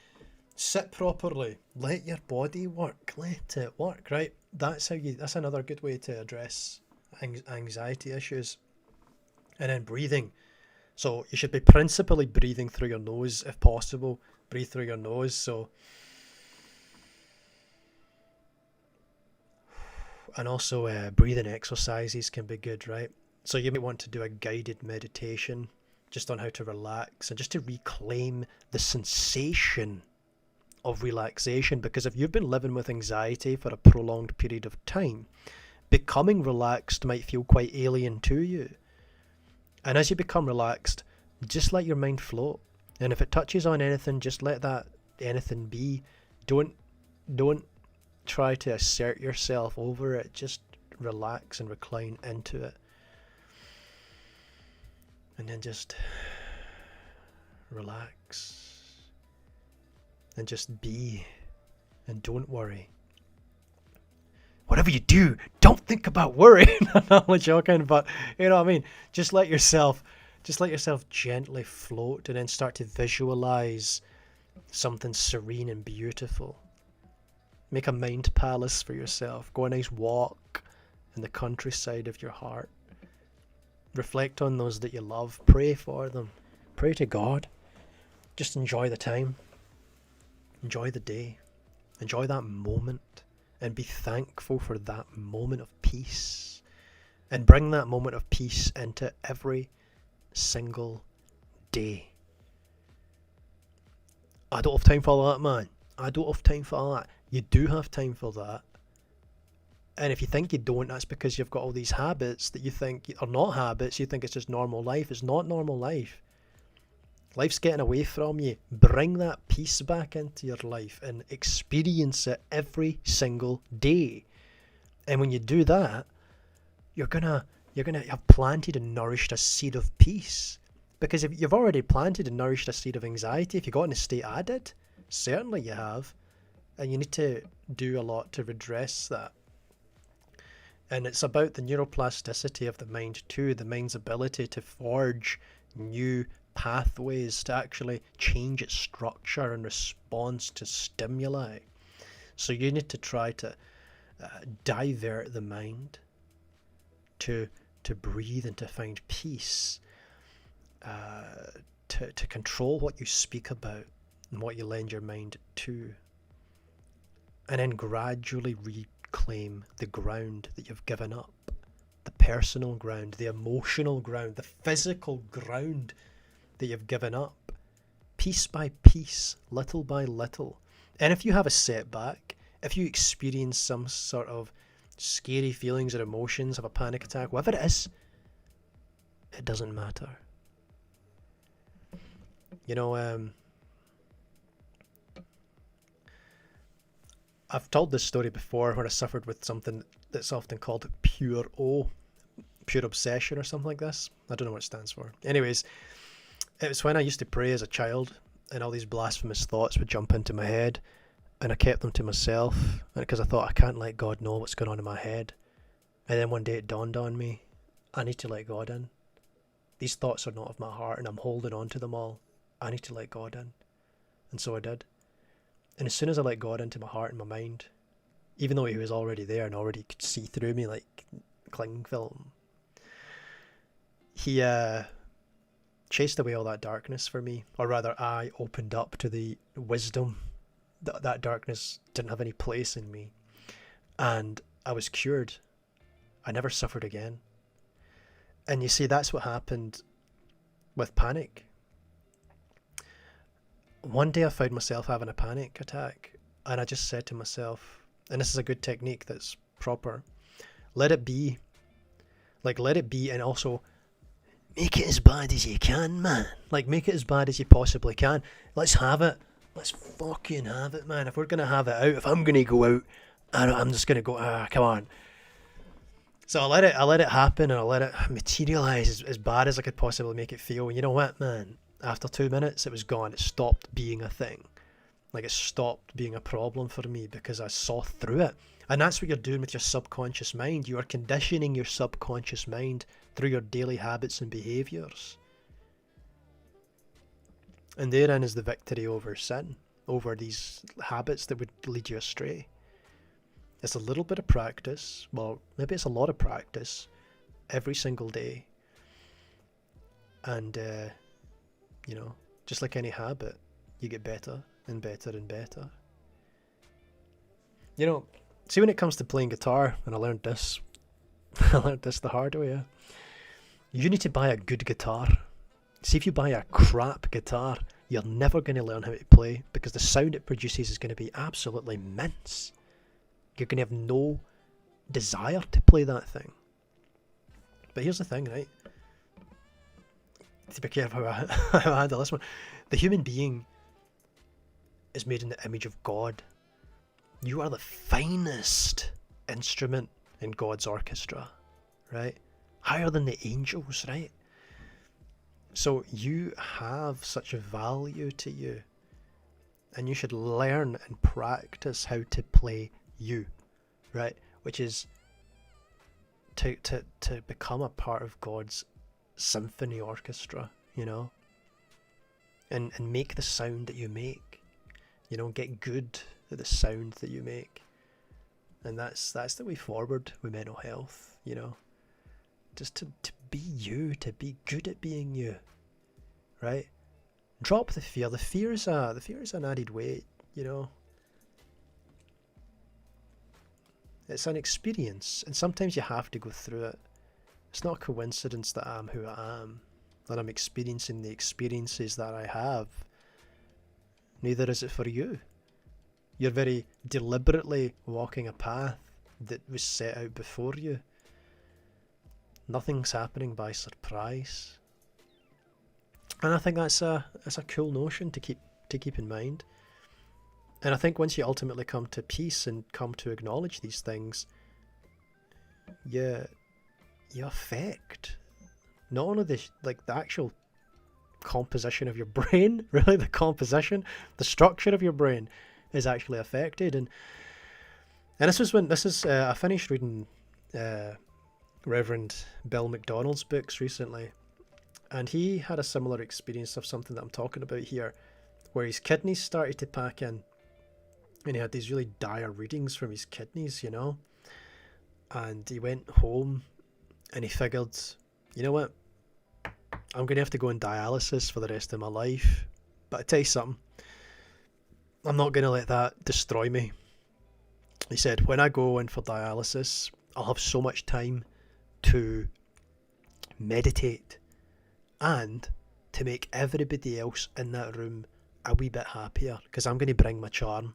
Sit properly, let your body work, let it work, right? That's another good way to address anxiety issues. And then breathing. So you should be principally breathing through your nose if possible. Breathe through your nose. So, and also breathing exercises can be good, right? So you may want to do a guided meditation just on how to relax and just to reclaim the sensation of relaxation, because if you've been living with anxiety for a prolonged period of time, becoming relaxed might feel quite alien to you. And as you become relaxed, just let your mind float. And if it touches on anything, just let that anything be. Don't try to assert yourself over it. Just relax and recline into it. And then just relax. And just be, and don't worry. Whatever you do, don't think about worry. I'm not joking, but you know what I mean. Just let yourself gently float, and then start to visualize something serene and beautiful. Make a mind palace for yourself. Go a nice walk in the countryside of your heart. Reflect on those that you love. Pray for them. Pray to God. Just enjoy the time. Enjoy the day, enjoy that moment, and be thankful for that moment of peace. And bring that moment of peace into every single day. I don't have time for all that, man. I don't have time for all that. You do have time for that. And if you think you don't, that's because you've got all these habits that you think are not habits. You think it's just normal life. It's not normal life. Life's getting away from you. Bring that peace back into your life and experience it every single day. And when you do that, you're gonna have planted and nourished a seed of peace. Because if you've already planted and nourished a seed of anxiety, if you got in a state added, certainly you have. And you need to do a lot to redress that. And it's about the neuroplasticity of the mind too, the mind's ability to forge new pathways, to actually change its structure in response to stimuli. So you need to try to divert the mind to breathe and to find peace, to control what you speak about and what you lend your mind to, and then gradually reclaim the ground that you've given up, the personal ground, the emotional ground, the physical ground that you've given up, piece by piece, little by little. And if you have a setback, if you experience some sort of scary feelings or emotions of a panic attack, whatever it is, it doesn't matter. You know, I've told this story before where I suffered with something that's often called pure obsession or something like this. I don't know what it stands for. Anyways, it was when I used to pray as a child and all these blasphemous thoughts would jump into my head, and I kept them to myself because I thought I can't let God know what's going on in my head. And then one day it dawned on me, I need to let God in. These thoughts are not of my heart and I'm holding on to them all. I need to let God in. And so I did. And as soon as I let God into my heart and my mind, even though he was already there and already could see through me like cling film, he chased away all that darkness for me. Or rather, I opened up to the wisdom that darkness didn't have any place in me. And I was cured. I never suffered again. And you see, that's what happened with panic. One day I found myself having a panic attack, and I just said to myself, and this is a good technique that's proper, let it be. Like, let it be, and also make it as bad as you can, man. Like, make it as bad as you possibly can. Let's have it. Let's fucking have it, man. If we're going to have it out, if I'm going to go out, I'm just going to go, come on. So I let it happen, and I let it materialise as bad as I could possibly make it feel. And you know what, man? After 2 minutes, it was gone. It stopped being a thing. Like, it stopped being a problem for me because I saw through it. And that's what you're doing with your subconscious mind. You are conditioning your subconscious mind through your daily habits and behaviours. And therein is the victory over sin, over these habits that would lead you astray. It's a little bit of practice. Well, maybe it's a lot of practice every single day. And, you know, just like any habit, you get better and better and better. You know, see, when it comes to playing guitar, and I learned this the hard way, you need to buy a good guitar. See, if you buy a crap guitar, you're never going to learn how to play because the sound it produces is going to be absolutely mince. You're going to have no desire to play that thing. But here's the thing, right? To be careful how I handle this one. The human being is made in the image of God. You are the finest instrument in God's orchestra, right? Higher than the angels, right? So you have such a value to you, and you should learn and practice how to play you, right? Which is to become a part of God's symphony orchestra, you know, and make the sound that you make, you know, get good at the sound that you make. And that's the way forward with mental health, you know, just to be you, to be good at being you, right? Drop the fear. The fear is an added weight, you know. It's an experience, and sometimes you have to go through it. It's not a coincidence that I'm who I am, that I'm experiencing the experiences that I have. Neither is it for you. You're very deliberately walking a path that was set out before you. Nothing's happening by surprise. And I think that's a cool notion to keep in mind. And I think once you ultimately come to peace and come to acknowledge these things, you affect not only the actual composition of your brain, really the structure of your brain is actually affected. And I finished reading Reverend Bill McDonald's books recently, and he had a similar experience of something that I'm talking about here, where his kidneys started to pack in. And he had these really dire readings from his kidneys, you know. And he went home and he figured, you know what? I'm going to have to go on dialysis for the rest of my life. But I tell you something, I'm not going to let that destroy me. He said, when I go in for dialysis, I'll have so much time to meditate and to make everybody else in that room a wee bit happier, because I'm going to bring my charm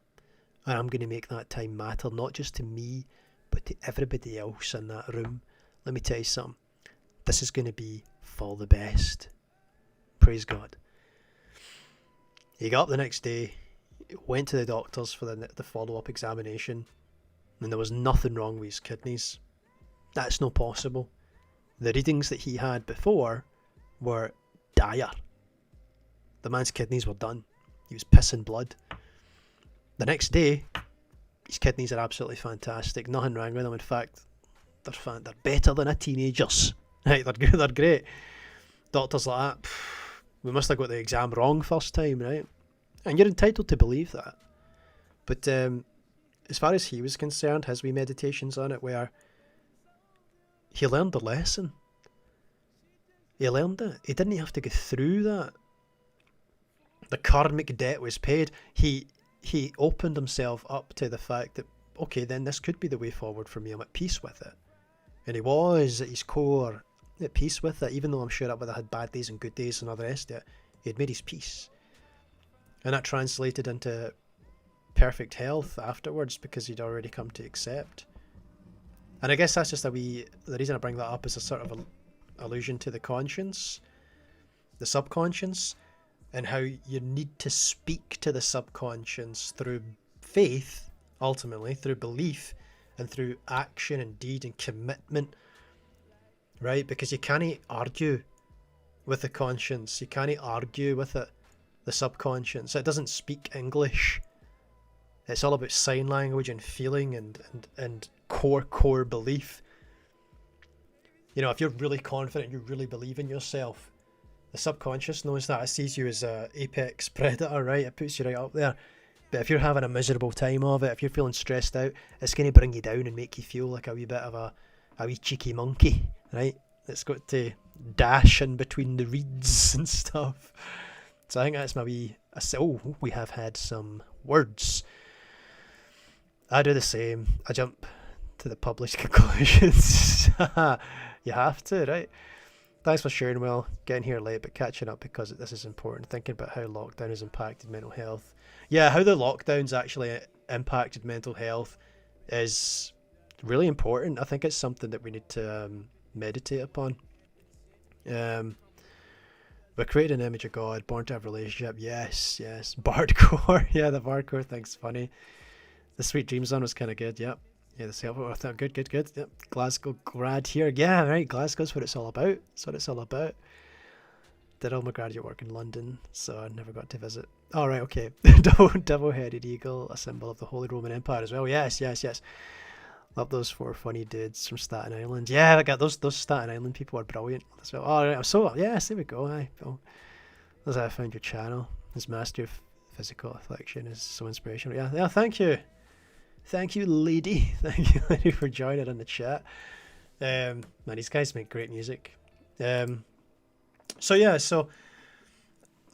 and I'm going to make that time matter, not just to me, but to everybody else in that room. Let me tell you something. This is going to be for the best. Praise God. He got up the next day, went to the doctors for the follow-up examination, and there was nothing wrong with his kidneys. That's not possible. The readings that he had before were dire. The man's kidneys were done. He was pissing blood. The next day, his kidneys are absolutely fantastic. Nothing wrong with them. In fact, they're better than a teenager's. Right, they're good. They're great. Doctors like that, we must have got the exam wrong first time, right? And you're entitled to believe that. But as far as he was concerned, his wee meditations on it were, he learned the lesson. He learned it. He didn't have to go through that. The karmic debt was paid. He opened himself up to the fact that, okay, then this could be the way forward for me. I'm at peace with it. And he was, at his core, at peace with it, even though I'm sure I would have had bad days and good days and all the rest of it. He had made his peace. And that translated into perfect health afterwards, because he'd already come to accept. And I guess that's just the reason I bring that up is a sort of allusion to the conscience, the subconscious, and how you need to speak to the subconscious through faith, ultimately, through belief, and through action and deed and commitment, right? Because you can't argue with the conscience. You can't argue with it, the subconscious. It doesn't speak English. It's all about sign language and feeling and core belief. You know, if you're really confident, you really believe in yourself, the subconscious knows that. It sees you as a apex predator, right? It puts you right up there. But if you're having a miserable time of it, if you're feeling stressed out, it's going to bring you down and make you feel like a wee bit of a wee cheeky monkey, right? It's got to dash in between the reeds and stuff. So I think that's my wee... Oh, we have had some words. I do the same. I jump to the published conclusions. You have to, right? Thanks for sharing, Will. Getting here late, but catching up because this is important. Thinking about how lockdown has impacted mental health. Yeah, how the lockdowns actually impacted mental health is really important. I think it's something that we need to meditate upon. We're created an image of God, born to have a relationship. Yes. Bardcore. Yeah, the Bardcore thing's funny. The Sweet Dreams one was kind of good. Yep. Yeah, the self. Good. Yep. Glasgow grad here. Yeah, right. Glasgow's what it's all about. That's what it's all about. Did all my graduate work in London, so I never got to visit. All right, okay. Double-headed eagle, a symbol of the Holy Roman Empire as well. Yes. Love those four funny dudes from Staten Island. Yeah, I got those Staten Island people are brilliant as well. All right, so yes, there we go. Hi, Phil. That's how I found your channel. This master of physical affliction is so inspirational. Yeah. Thank you, lady. Thank you, lady, for joining in the chat. Man, these guys make great music. So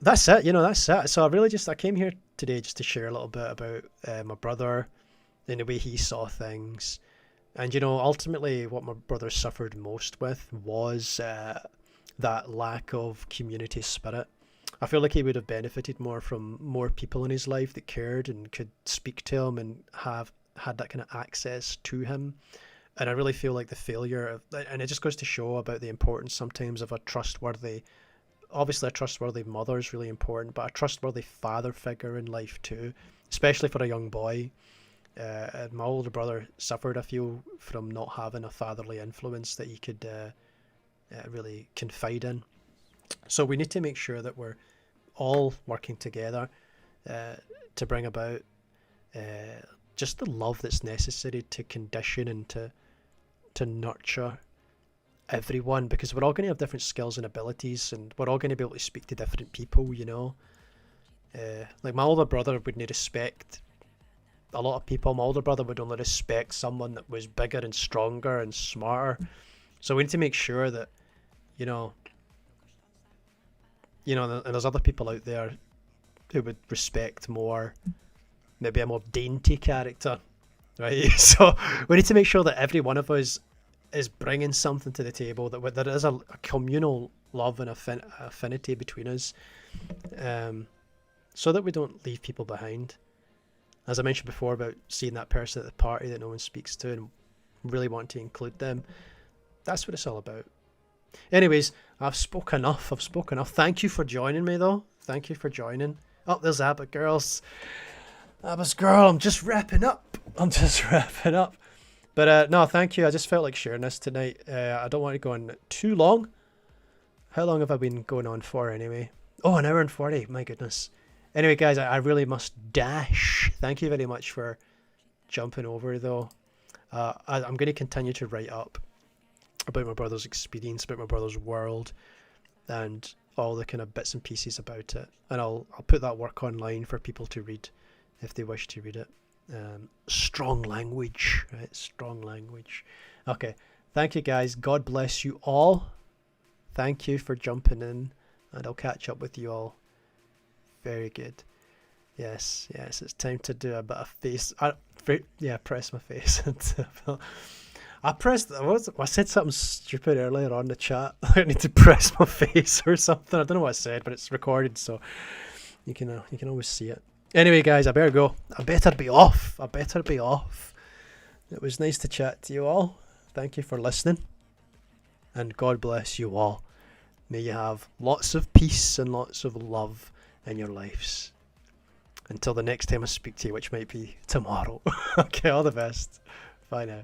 that's it. That's it. So I came here today just to share a little bit about my brother and the way he saw things. And, ultimately what my brother suffered most with was that lack of community spirit. I feel like he would have benefited more from more people in his life that cared and could speak to him and had that kind of access to him. And I really feel like the failure and it just goes to show about the importance sometimes of a trustworthy mother is really important, but a trustworthy father figure in life too, especially for a young boy. My older brother suffered, I feel, from not having a fatherly influence that he could really confide in. So we need to make sure that we're all working together to bring about just the love that's necessary to condition and to nurture everyone, because we're all going to have different skills and abilities, and we're all going to be able to speak to different people. Like my older brother wouldn't respect a lot of people. My older brother would only respect someone that was bigger and stronger and smarter. So we need to make sure that and there's other people out there who would respect maybe a more dainty character, right? So we need to make sure that every one of us is bringing something to the table, that there is a communal love and affinity between us, so that we don't leave people behind. As I mentioned before about seeing that person at the party that no one speaks to and really want to include them, that's what it's all about. Anyways, I've spoken enough. Thank you for joining me, though. Thank you for joining. Oh, there's Abbott Girls. Abba's girl, I'm just wrapping up. But no, thank you. I just felt like sharing this tonight. I don't want to go on too long. How long have I been going on for anyway? Oh, an hour and 40. My goodness. Anyway, guys, I really must dash. Thank you very much for jumping over, though. I'm going to continue to write up about my brother's experience, about my brother's world, and all the kind of bits and pieces about it. And I'll put that work online for people to read if they wish to read it. Strong language, right? Strong language. Okay. Thank you, guys. God bless you all. Thank you for jumping in, and I'll catch up with you all. Very good. Yes, it's time to do a bit of face. Press my face. I said something stupid earlier on the chat. I need to press my face or something. I don't know what I said, but it's recorded, so you can always see it. Anyway, guys, I better go. I better be off. It was nice to chat to you all. Thank you for listening, and God bless you all. May you have lots of peace and lots of love in your lives. Until the next time I speak to you, which might be tomorrow. Okay, all the best. Bye now.